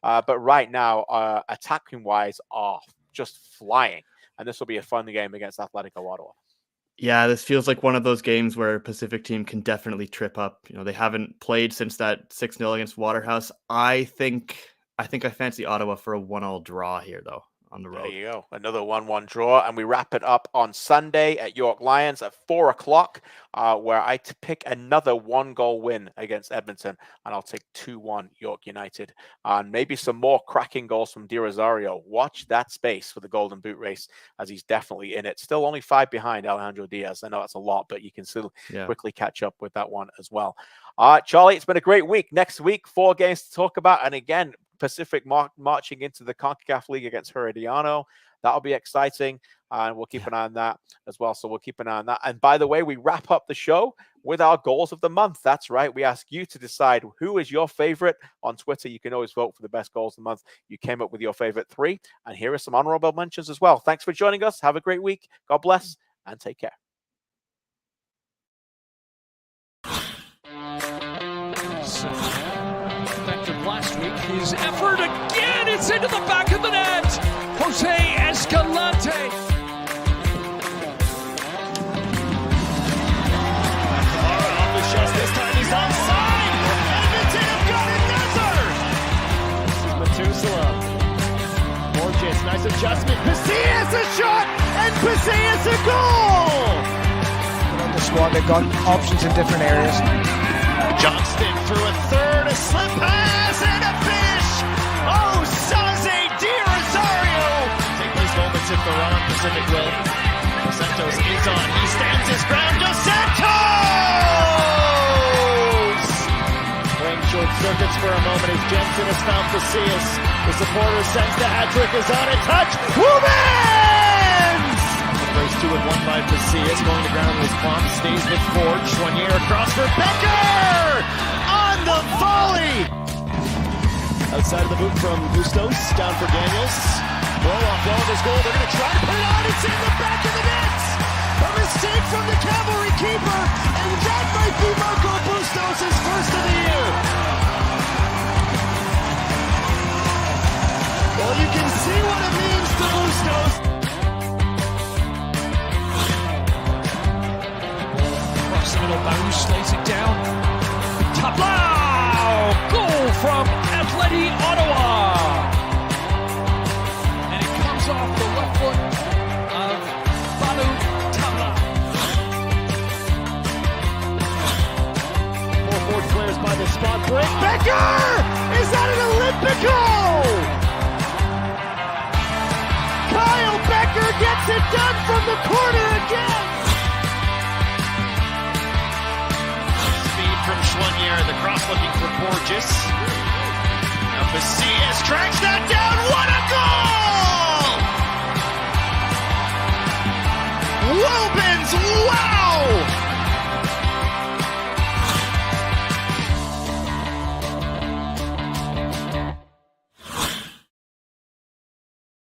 But right now, attacking-wise, are just flying. And this will be a fun game against Atletico Ottawa. Yeah, this feels like one of those games where a Pacific team can definitely trip up. They haven't played since that 6-0 against Waterhouse. I think I fancy Ottawa for a 1-1 draw here, though, on the road. There you go. Another 1-1 draw. And we wrap it up on Sunday at York Lions at 4 o'clock, where I pick another 1-goal win against Edmonton. And I'll take 2-1 York United. And maybe some more cracking goals from Di Rosario. Watch that space for the Golden Boot race, as he's definitely in it. Still only 5 behind Alejandro Diaz. I know that's a lot, but you can still quickly catch up with that one as well. Charlie, it's been a great week. Next week, 4 games to talk about. And again, Pacific marching into the CONCACAF League against Herediano. That'll be exciting, and we'll keep an eye on that as well. So we'll keep an eye on that. And by the way, we wrap up the show with our goals of the month. That's right. We ask you to decide who is your favorite. On Twitter, you can always vote for the best goals of the month. You came up with your favorite 3, and here are some honorable mentions as well. Thanks for joining us. Have a great week. God bless, and take care. Last week, his effort again, it's into the back of the net. Jose Escalante. Off the shots, this time he's onside. Edmonton have got another. This is Metusala. Borges, nice adjustment. Pasillas a shot, and Pasillas a goal. On the squad, they've got options in different areas. Johnston through a third, a slip pass, and a finish! Oh, Saze Di Rosario! Take these moments if they're on, Pacific will. Dos Santos is on, he stands his ground, Dos Santos! Playing short circuits for a moment as Jensen has found Pasillas. The supporter sense the hat-trick is on a touch, Woomans! First 2 and 1 by Pasillas, going to ground with Kwam, stays with Forge, Soignier across for Becker! On the volley! Outside of the boot from Bustos, down for Daniels. Blow-off, Walder's goal, they're going to try to put it on, it's in the back of the net! A mistake from the Cavalry keeper, and that might be Marco Bustos' first of the year! Well, you can see what it means to Bustos. Barou slays it down. Tablau! Goal from Atletico Ottawa! And it comes off the left foot gets it done from the corner again. Speed from Schwanier, the cross looking for Borges. Now Macias tracks that down. What a goal! Well